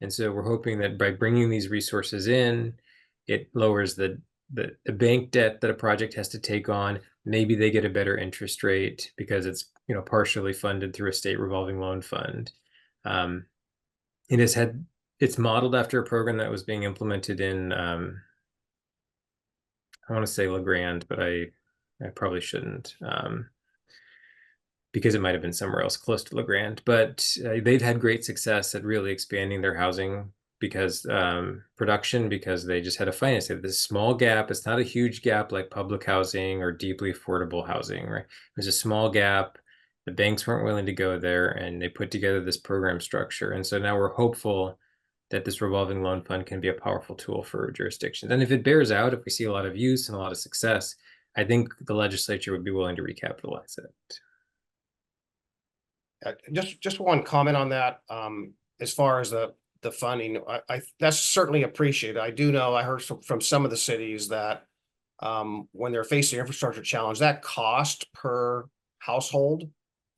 And so we're hoping that by bringing these resources in, it lowers the bank debt that a project has to take on. Maybe they get a better interest rate because it's, you know, partially funded through a state revolving loan fund. It's modeled after a program that was being implemented in, I want to say LeGrand, but I probably shouldn't, because it might have been somewhere else close to LeGrand. But they've had great success at really expanding their housing because production, because they just had to finance it. This small gap. It's not a huge gap like public housing or deeply affordable housing, right? It was a small gap. The banks weren't willing to go there, and they put together this program structure. And so now we're hopeful that this revolving loan fund can be a powerful tool for jurisdictions. And if it bears out, if we see a lot of use and a lot of success, I think the legislature would be willing to recapitalize it. Just one comment on that. As far as the funding, that's certainly appreciated. I do know, I heard from some of the cities that when they're facing infrastructure challenge, that cost per household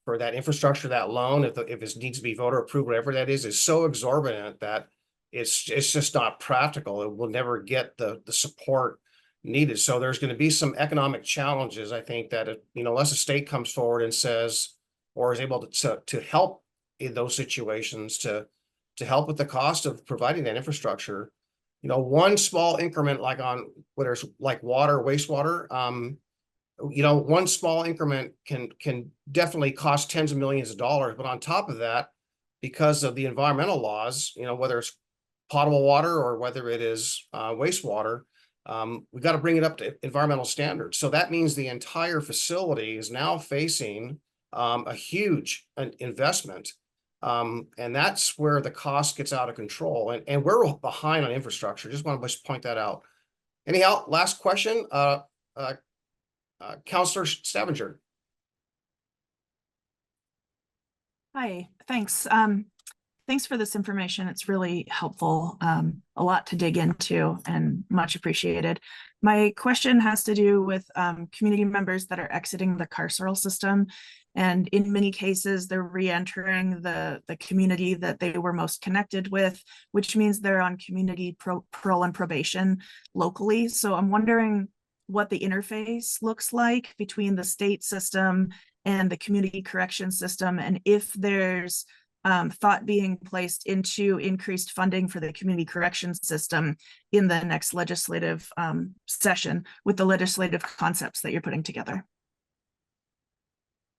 for that infrastructure, that loan, if it needs to be voter approved, whatever that is so exorbitant that it's just not practical. It will never get the support needed. So there's going to be some economic challenges. I think that unless a state comes forward and says, or is able to help in those situations, to help with the cost of providing that infrastructure, one small increment, like on whether it's like water, wastewater, one small increment can definitely cost tens of millions of dollars. But on top of that, because of the environmental laws, whether it's potable water or whether it is wastewater, we got to bring it up to environmental standards. So that means the entire facility is now facing a huge investment. And that's where the cost gets out of control. And we're behind on infrastructure. Just want to point that out. Anyhow, last question, Councillor Stavanger. Hi, thanks. Thanks for this information. It's really helpful, a lot to dig into and much appreciated. My question has to do with community members that are exiting the carceral system. And in many cases, they're re-entering the community that they were most connected with, which means they're on community parole and probation locally. So I'm wondering what the interface looks like between the state system and the community correction system, and if there's thought being placed into increased funding for the community correction system in the next legislative session with the legislative concepts that you're putting together.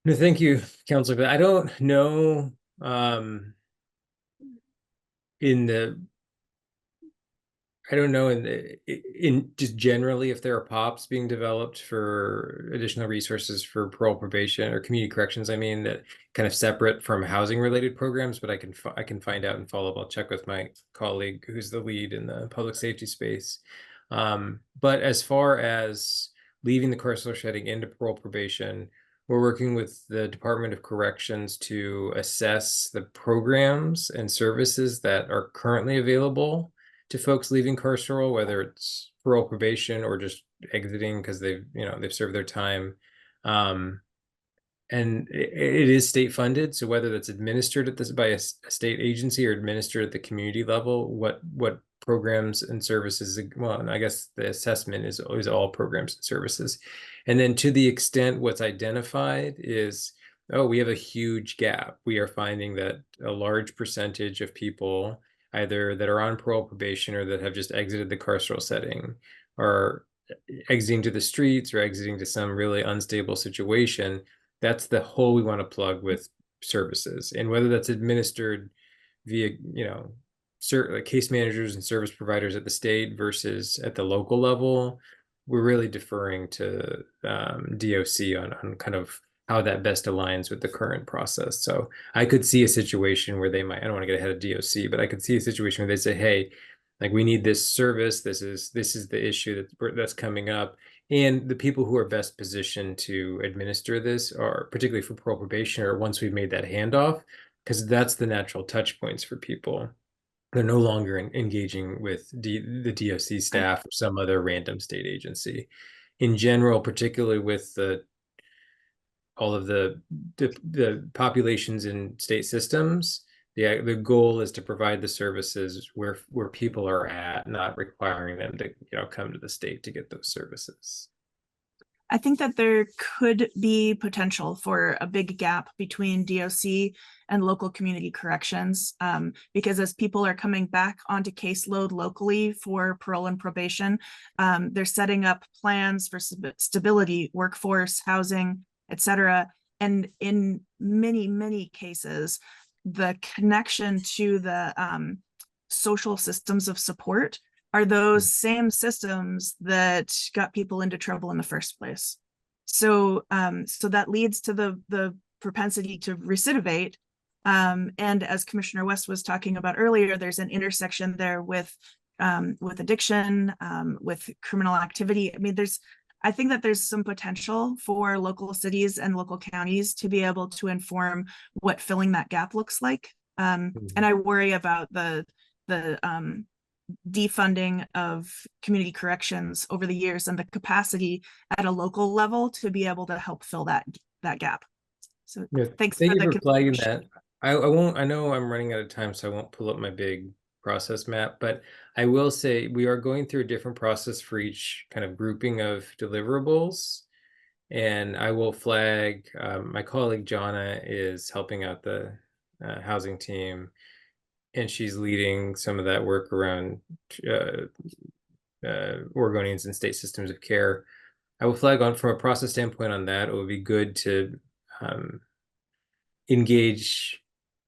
No, thank you, Councilor. But I don't know in just generally if there are POPs being developed for additional resources for parole probation or community corrections. I mean, that kind of separate from housing related programs, but I can find out and follow up. I'll check with my colleague who's the lead in the public safety space. But as far as leaving the carceral setting into parole probation, we're working with the Department of Corrections to assess the programs and services that are currently available to folks leaving carceral, whether it's parole probation or just exiting because they've served their time. And it is state funded. So whether that's administered by a state agency or administered at the community level, what programs and services, well, and I guess the assessment is all programs and services. And then to the extent what's identified is, oh, we have a huge gap. We are finding that a large percentage of people either that are on parole probation or that have just exited the carceral setting are exiting to the streets or exiting to some really unstable situation. That's the hole we want to plug with services. And whether that's administered via, certain case managers and service providers at the state versus at the local level, we're really deferring to DOC on kind of how that best aligns with the current process. So I could see a situation where they might, I don't want to get ahead of DOC, but I could see a situation where they say, hey, like we need this service. This is the issue that's coming up. And the people who are best positioned to administer this are particularly for parole probation or once we've made that handoff, because that's the natural touch points for people. They're no longer engaging with the DOC staff or some other random state agency. In general, particularly with all of the populations in state systems, the goal is to provide the services where people are at, not requiring them to, come to the state to get those services. I think that there could be potential for a big gap between DOC and local community corrections, because as people are coming back onto caseload locally for parole and probation, they're setting up plans for stability, workforce, housing, etc. And in many, many cases, the connection to the social systems of support are those same systems that got people into trouble in the first place. So that leads to the propensity to recidivate. And as Commissioner West was talking about earlier, there's an intersection there with addiction, with criminal activity. I mean, I think that there's some potential for local cities and local counties to be able to inform what filling that gap looks like. And I worry about the defunding of community corrections over the years and the capacity at a local level to be able to help fill that gap. So thanks Thank for you the for flagging that. I won't, I know I'm running out of time, so I won't pull up my big process map, but I will say we are going through a different process for each kind of grouping of deliverables. And I will flag, my colleague Jonna is helping out the housing team, and she's leading some of that work around Oregonians and state systems of care. I will flag on from a process standpoint on that. It would be good to engage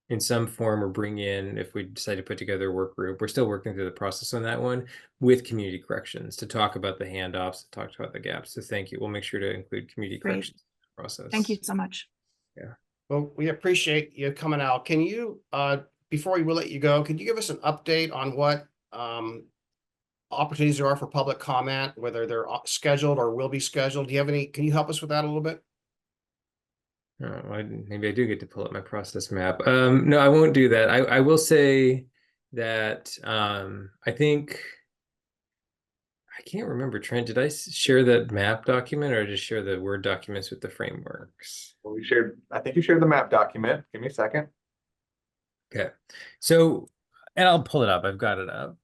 in some form or bring in, if we decide to put together a work group, we're still working through the process on that one, with community corrections to talk about the handoffs, to talk about the gaps. So thank you. We'll make sure to include community corrections in the process. Thank you so much. Yeah. Well, we appreciate you coming out. Can you, before we will let you go, could you give us an update on what opportunities there are for public comment, whether they're scheduled or will be scheduled? Do you have any, can you help us with that a little bit? Maybe I do get to pull up my process map. No, I won't do that. I will say that I think, I can't remember, Trent, did I share that map document or just share the Word documents with the frameworks? Well, I think you shared the map document. Give me a second. Okay. So, and I'll pull it up. I've got it up.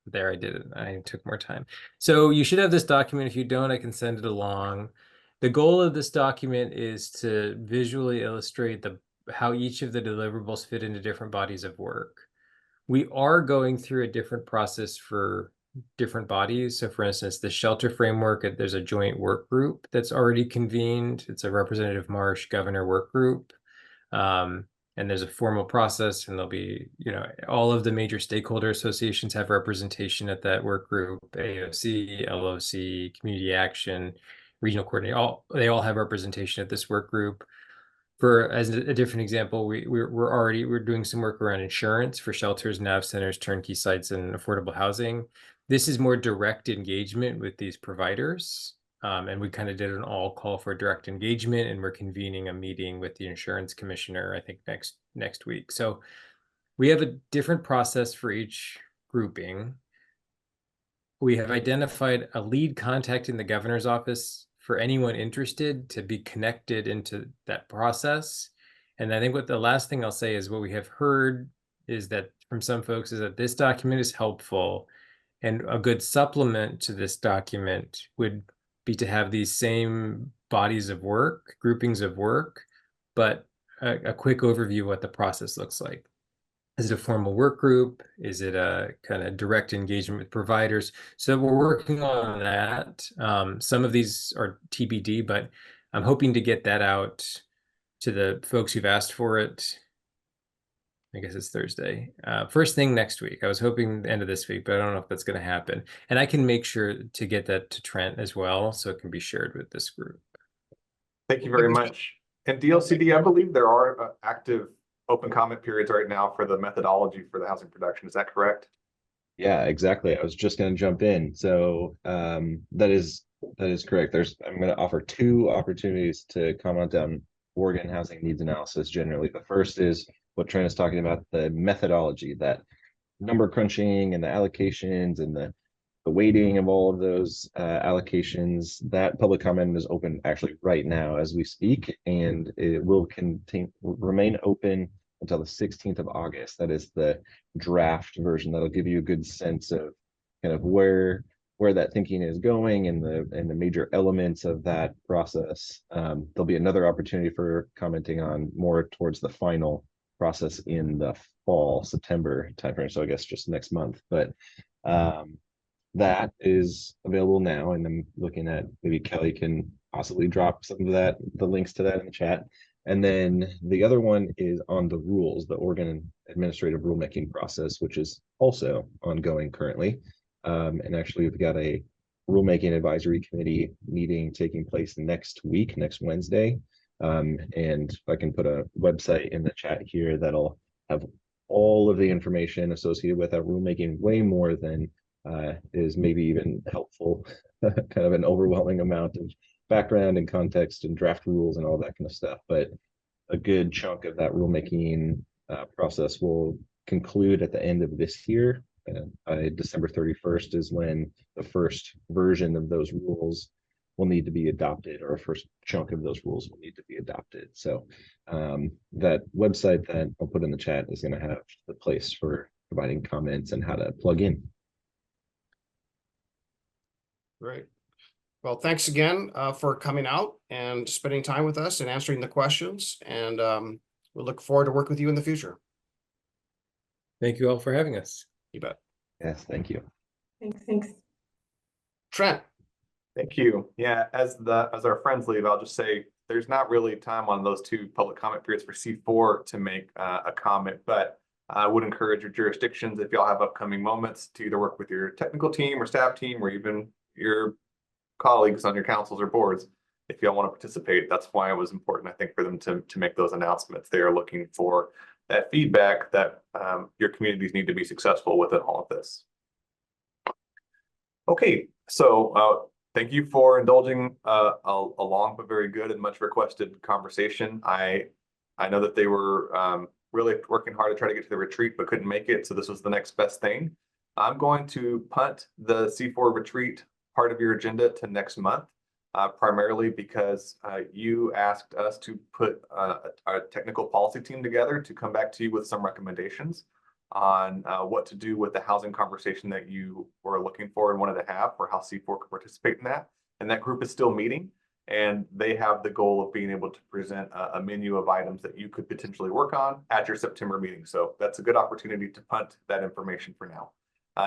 There, I did it. I took more time. So you should have this document. If you don't, I can send it along. The goal of this document is to visually illustrate how each of the deliverables fit into different bodies of work. We are going through a different process for different bodies. So for instance, the shelter framework, there's a joint work group that's already convened. It's a Representative Marsh governor work group. And there's a formal process, and there'll be, all of the major stakeholder associations have representation at that work group, AOC, LOC, Community Action, Regional Coordinator, they all have representation at this work group. As a different example, we're doing some work around insurance for shelters, NAV centers, turnkey sites, and affordable housing. This is more direct engagement with these providers. And we kind of did an all call for direct engagement, and we're convening a meeting with the insurance commissioner, I think next week. So we have a different process for each grouping. We have identified a lead contact in the governor's office for anyone interested to be connected into that process. And I think what the last thing I'll say is what we have heard is that from some folks is that this document is helpful, and a good supplement to this document would be to have these same bodies of work, groupings of work, but a quick overview of what the process looks like. Is it a formal work group? Is it a kind of direct engagement with providers? So we're working on that. Some of these are TBD, but I'm hoping to get that out to the folks who've asked for it. I guess it's Thursday. First thing next week. I was hoping the end of this week, but I don't know if that's going to happen. And I can make sure to get that to Trent as well, so it can be shared with this group. Thank you very much. And DLCD, I believe there are active open comment periods right now for the methodology for the housing production. Is that correct? Yeah, exactly. I was just going to jump in. So that is correct. I'm going to offer 2 opportunities to comment on Oregon housing needs analysis generally. The first is what Trent is talking about, the methodology, that number crunching and the allocations and the weighting of all of those allocations. That public comment is open actually right now as we speak, and it will remain open until the 16th of August. That is the draft version. That'll give you a good sense of kind of where that thinking is going and the major elements of that process. There'll be another opportunity for commenting on more towards the final process in the fall, September timeframe. So I guess just next month, but that is available now. And I'm looking at maybe Kelly can possibly drop some of that, the links to that in the chat. And then the other one is on the rules, the Oregon administrative rulemaking process, which is also ongoing currently. And actually we've got a rulemaking advisory committee meeting taking place next week, next Wednesday. And I can put a website in the chat here that'll have all of the information associated with that rulemaking, way more than is maybe even helpful, kind of an overwhelming amount of background and context and draft rules and all that kind of stuff. But a good chunk of that rulemaking process will conclude at the end of this year. By December 31st is when the first version of those rules will need to be adopted, or a first chunk of those rules will need to be adopted. So that website that I'll put in the chat is going to have the place for providing comments and how to plug in. Great. Well, thanks again for coming out and spending time with us and answering the questions. And we look forward to work with you in the future. Thank you all for having us. You bet. Yes, thank you. Thanks. Trent. Thank you. Yeah, as our friends leave, I'll just say there's not really time on those two public comment periods for C4 to make a comment, but I would encourage your jurisdictions, if y'all have upcoming moments, to either work with your technical team or staff team, or even your colleagues on your councils or boards. If y'all want to participate, that's why it was important, I think, for them to make those announcements. They are looking for that feedback that your communities need to be successful within all of this. Okay, so thank you for indulging a long but very good and much requested conversation. I know that they were really working hard to try to get to the retreat but couldn't make it, so this was the next best thing. I'm going to punt the C4 retreat part of your agenda to next month, primarily because you asked us to put our technical policy team together to come back to you with some recommendations on what to do with the housing conversation that you were looking for and wanted to have, or how C4 could participate in that. And that group is still meeting, and they have the goal of being able to present a menu of items that you could potentially work on at your September meeting. So that's a good opportunity to punt that information for now.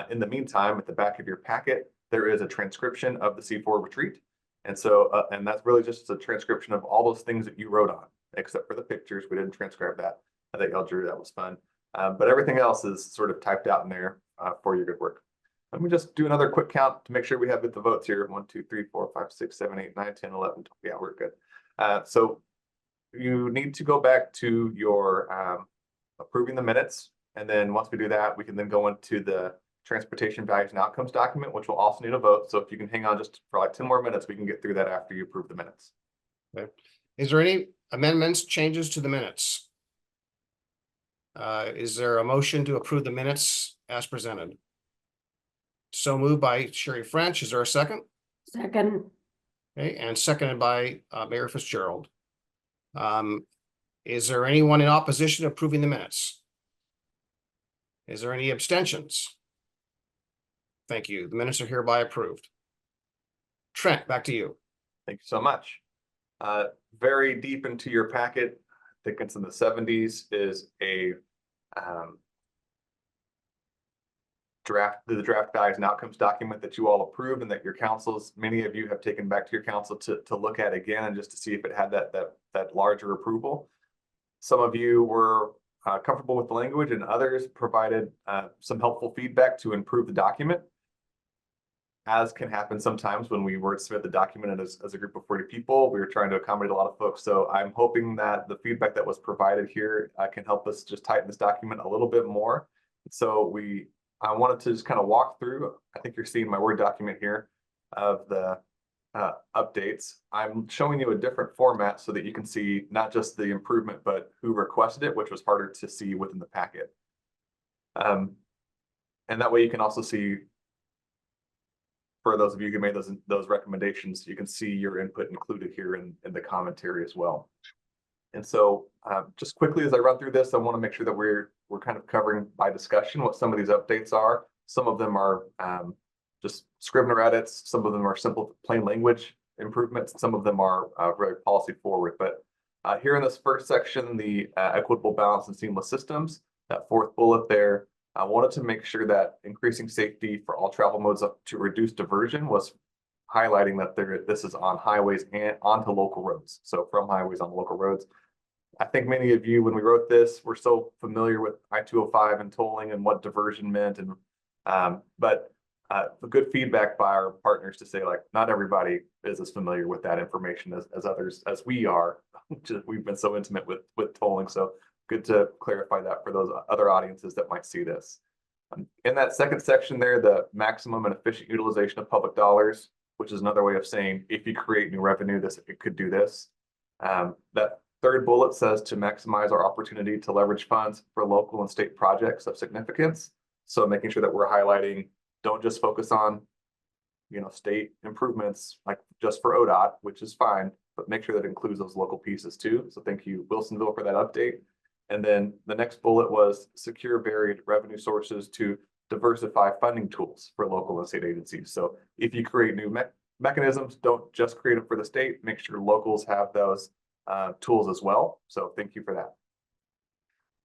In the meantime, at the back of your packet, there is a transcription of the C4 retreat. And so, and that's really just a transcription of all those things that you wrote on, except for the pictures. We didn't transcribe that. I think y'all drew, that was fun. But everything else is sort of typed out in there for your good work. Let me just do another quick count to make sure we have the votes here. 1, 2, 3, 4, 5, 6, 7, 8, 9, 10, 11, 12. Yeah, we're good. So you need to go back to your approving the minutes. And then once we do that, we can then go into the transportation values and outcomes document, which will also need a vote. So if you can hang on just for like 10 more minutes, we can get through that after you approve the minutes. Okay. Is there any amendments, changes to the minutes? Is there a motion to approve the minutes as presented? So moved by Sherry French. Is there a second? Second. Okay, and seconded by Mayor Fitzgerald. Is there anyone in opposition to approving the minutes? Is there any abstentions? Thank you. The minutes are hereby approved. Trent, back to you. Thank you so much. Very deep into your packet, I think it's in the 70s, is a the draft values and outcomes document that you all approved and that your councils, many of you have taken back to your council to look at again and just to see if it had that larger approval. Some of you were comfortable with the language, and others provided some helpful feedback to improve the document, as can happen sometimes when we wordsmith the document as a group of 40 people. We were trying to accommodate a lot of folks. So I'm hoping that the feedback that was provided here can help us just tighten this document a little bit more. So I wanted to just kind of walk through, I think you're seeing my Word document here of the updates. I'm showing you a different format so that you can see not just the improvement, but who requested it, which was harder to see within the packet. And that way you can also see, for those of you who made those recommendations, you can see your input included here in the commentary as well. And so just quickly as I run through this, I want to make sure that we're kind of covering by discussion what some of these updates are. Some of them are just Scrivener edits. Some of them are simple plain language improvements. Some of them are very policy forward. But here in this first section, the equitable balance and seamless systems, that fourth bullet there, I wanted to make sure that increasing safety for all travel modes up to reduce diversion was highlighting that this is on highways and onto local roads. So from highways on local roads. I think many of you, when we wrote this, were so familiar with I-205 and tolling and what diversion meant. And but good feedback by our partners to say, like, not everybody is as familiar with that information as others, as we are. We've been so intimate with tolling. So good to clarify that for those other audiences that might see this. In that second section there, the maximum and efficient utilization of public dollars, which is another way of saying if you create new revenue, it could do this. That third bullet says to maximize our opportunity to leverage funds for local and state projects of significance. So making sure that we're highlighting, don't just focus on, state improvements like just for ODOT, which is fine, but make sure that includes those local pieces too. So thank you, Wilsonville, for that update. And then the next bullet was secure varied revenue sources to diversify funding tools for local and state agencies. So if you create new mechanisms, don't just create them for the state, make sure locals have those tools as well. So thank you for that.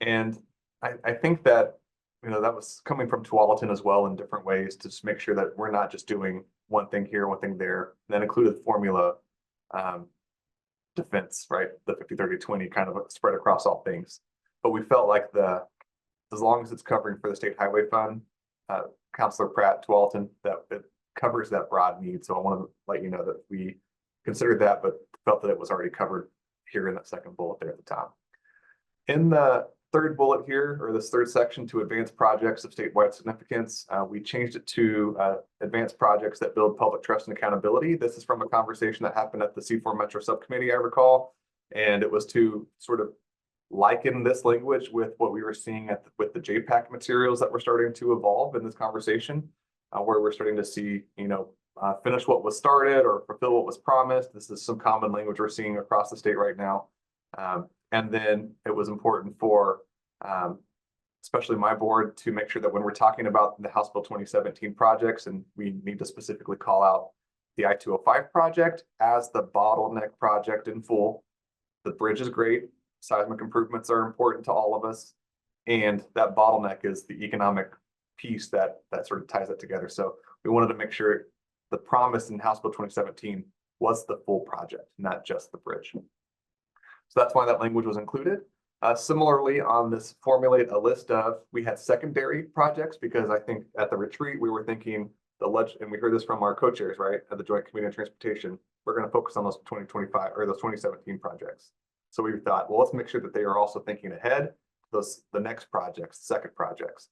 And I think that, that was coming from Tualatin as well in different ways to just make sure that we're not just doing one thing here, one thing there. And that included formula defense, right? The 50-30-20 kind of spread across all things. But we felt like as long as it's covering for the State Highway Fund, Councilor Pratt, Tualatin, that it covers that broad need. So I want to let you know that we considered that, but felt that it was already covered here in that second bullet there at the top. In the third bullet here, or this third section, to advance projects of statewide significance, we changed it to advance projects that build public trust and accountability. This is from a conversation that happened at the C4 Metro Subcommittee, I recall, and it was to sort of liken this language with what we were seeing with the JPAC materials that were starting to evolve in this conversation, where we're starting to see, finish what was started or fulfill what was promised. This is some common language we're seeing across the state right now. And then it was important for, especially my board, to make sure that when we're talking about the House Bill 2017 projects, and we need to specifically call out the I-205 project as the bottleneck project in full. The bridge is great. Seismic improvements are important to all of us. And that bottleneck is the economic piece that sort of ties it together. So we wanted to make sure the promise in House Bill 2017 was the full project, not just the bridge. So that's why that language was included. Similarly, on this formulate a list of, we had secondary projects, because I think at the retreat, we were thinking and we heard this from our co-chairs, right, at the Joint Committee on Transportation, we're going to focus on those 2025 or those 2017 projects. So we thought, well, let's make sure that they are also thinking ahead, the next projects, second projects.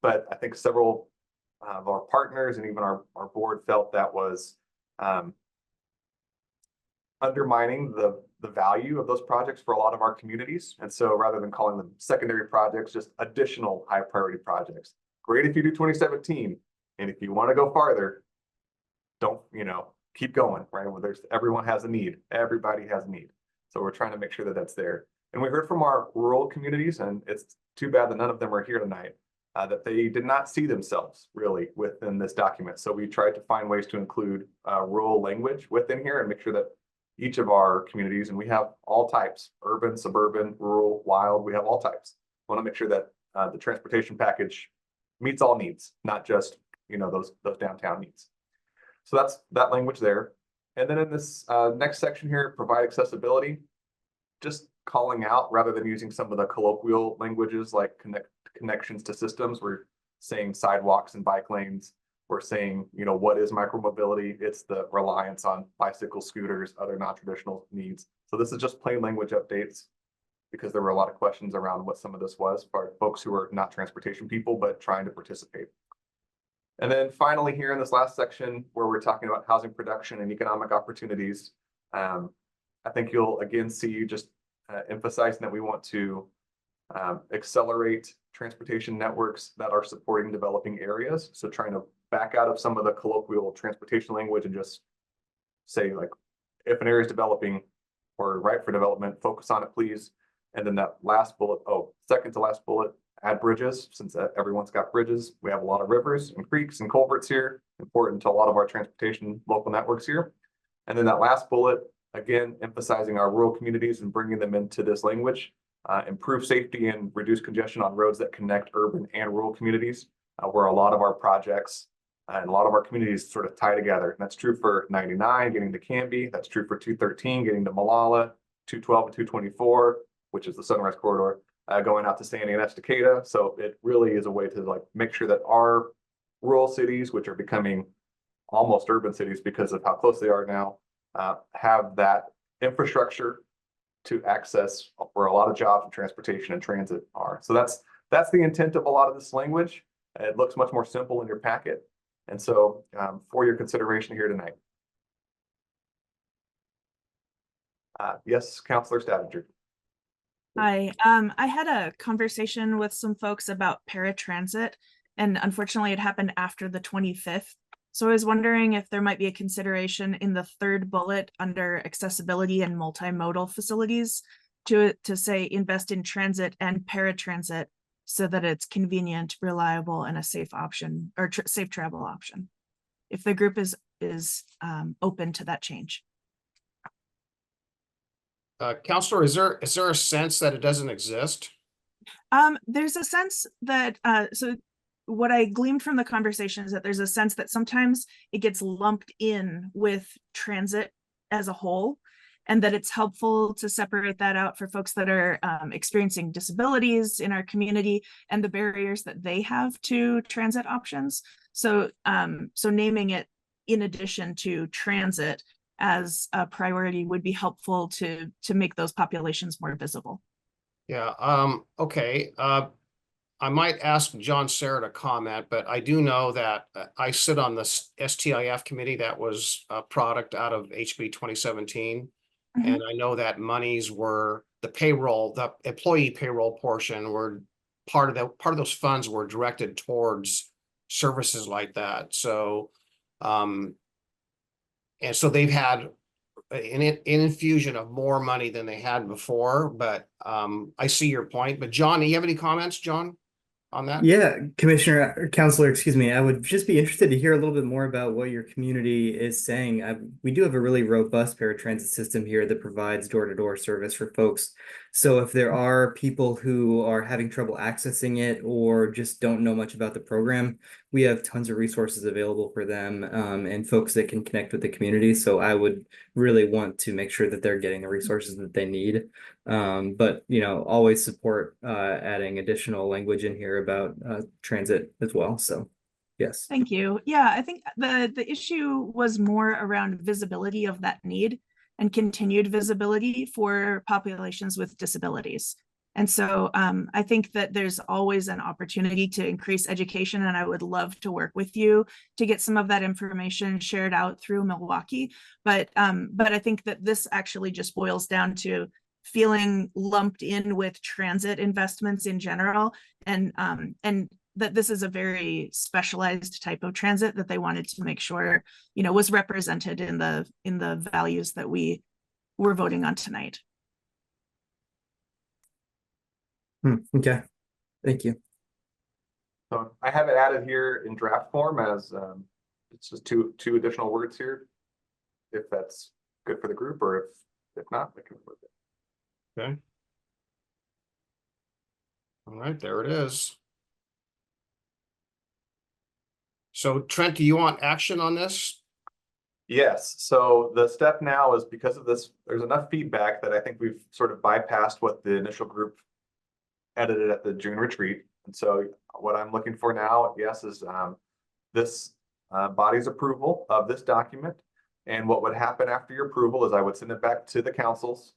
But I think several of our partners and even our board felt that was undermining the value of those projects for a lot of our communities. And so rather than calling them secondary projects, just additional high priority projects. Great if you do 2017. And if you want to go farther, don't, keep going, right? Well, everyone has a need. Everybody has a need. So we're trying to make sure that that's there. And we heard from our rural communities, and it's too bad that none of them are here tonight, that they did not see themselves really within this document. So we tried to find ways to include rural language within here and make sure that each of our communities, and we have all types, urban, suburban, rural, wild, we have all types. We want to make sure that the transportation package meets all needs, not just, those downtown needs. So that's that language there. And then in this next section here, provide accessibility, just calling out rather than using some of the colloquial languages like connections to systems. We're saying sidewalks and bike lanes. We're saying, what is micromobility? It's the reliance on bicycles, scooters, other non-traditional needs. So this is just plain language updates, because there were a lot of questions around what some of this was for folks who are not transportation people, but trying to participate. And then finally here in this last section where we're talking about housing production and economic opportunities, I think you'll again see just emphasizing that we want to accelerate transportation networks that are supporting developing areas. So trying to back out of some of the colloquial transportation language and just say, like, if an area is developing, or right for development, focus on it, please. And then that last bullet, second to last bullet, add bridges, since everyone's got bridges. We have a lot of rivers and creeks and culverts here, important to a lot of our transportation local networks here. And then that last bullet, again, emphasizing our rural communities and bringing them into this language, improve safety and reduce congestion on roads that connect urban and rural communities, where a lot of our projects and a lot of our communities sort of tie together. And that's true for 99 getting to Canby. That's true for 213 getting to Malala, 212 and 224, which is the Sunrise Corridor, going out to Sandy and Estacada. So it really is a way to like make sure that our rural cities, which are becoming almost urban cities because of how close they are now, have that infrastructure to access where a lot of jobs and transportation and transit are. So that's the intent of a lot of this language. It looks much more simple in your packet. And so for your consideration here tonight. Yes, Councilor Stavanger. Hi, I had a conversation with some folks about paratransit, and unfortunately it happened after the 25th. So I was wondering if there might be a consideration in the third bullet under accessibility and multimodal facilities to say invest in transit and paratransit so that it's convenient, reliable, and a safe option or safe travel option. If the group is open to that change. Counselor, is there a sense that it doesn't exist? There's a sense that so what I gleaned from the conversation is that there's a sense that sometimes it gets lumped in with transit as a whole, and that it's helpful to separate that out for folks that are experiencing disabilities in our community and the barriers that they have to transit options. So so naming it in addition to transit as a priority would be helpful to make those populations more visible. Yeah, okay. I might ask John Sarah to comment, but I do know that I sit on the STIF committee that was a product out of HB 2017. And I know that monies were the employee payroll portion were part of those funds were directed towards services like that. So, and so they've had an infusion of more money than they had before, but I see your point. But John, do you have any comments, John, on that? Yeah, Commissioner, or Counselor, excuse me. I would just be interested to hear a little bit more about what your community is saying. We do have a really robust paratransit system here that provides door-to-door service for folks. So if there are people who are having trouble accessing it or just don't know much about the program, we have tons of resources available for them and folks that can connect with the community. So I would really want to make sure that they're getting the resources that they need. But always support adding additional language in here about transit as well. So yes. Thank you. Yeah, I think the issue was more around visibility of that need and continued visibility for populations with disabilities. And so I think that there's always an opportunity to increase education, and I would love to work with you to get some of that information shared out through Milwaukee. But I think that this actually just boils down to feeling lumped in with transit investments in general, and that this is a very specialized type of transit that they wanted to make sure was represented in the values that we were voting on tonight. Okay, thank you. So I have it added here in draft form as it's just two additional words here. If that's good for the group, or if not, we can work it. Okay. All right, there it is. So Trent, do you want action on this? Yes, so the step now is, because of this, there's enough feedback that I think we've sort of bypassed what the initial group edited at the June retreat. And so what I'm looking for now, yes, is this body's approval of this document. And what would happen after your approval is I would send it back to the councils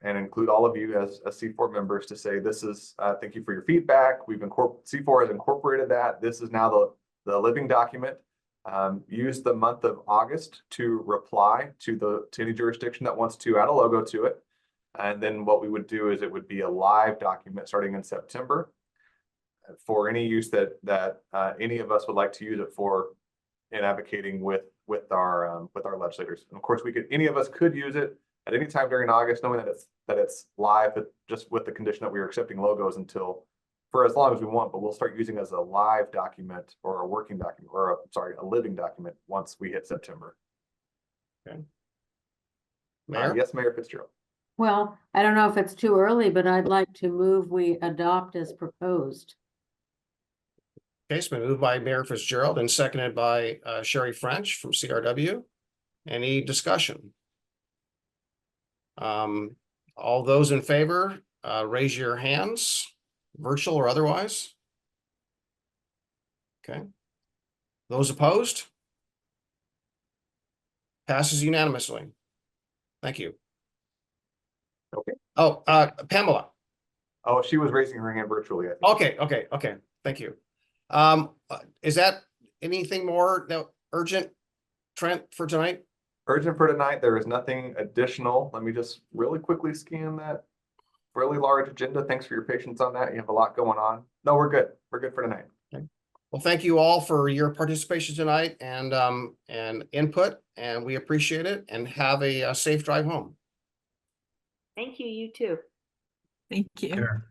and include all of you as C4 members to say, this is, thank you for your feedback. C4 has incorporated that. This is now the living document. Use the month of August to reply to any jurisdiction that wants to add a logo to it. And then what we would do is it would be a live document starting in September for any use that any of us would like to use it for in advocating with with our legislators. And of course, any of us could use it at any time during August, knowing that it's live, but just with the condition that we are accepting logos for as long as we want, but we'll start using it as a live document or a working document, or a living document once we hit September. Mayor? Yes, Mayor Fitzgerald. Well, I don't know if it's too early, but I'd like to move we adopt as proposed. Okay, it's been moved by Mayor Fitzgerald and seconded by Sherry French from CRW. Any discussion? All those in favor, raise your hands, virtual or otherwise. Okay. Those opposed? Passes unanimously. Thank you. Okay. Oh, Pamela. Oh, she was raising her hand virtually, I think. Okay. Thank you. Is that anything more urgent, Trent, for tonight? Urgent for tonight. There is nothing additional. Let me just really quickly scan that really large agenda. Thanks for your patience on that. You have a lot going on. No, we're good. We're good for tonight. Okay. Well, thank you all for your participation tonight and input, and we appreciate it, and have a safe drive home. Thank you, you too. Thank you. Sure.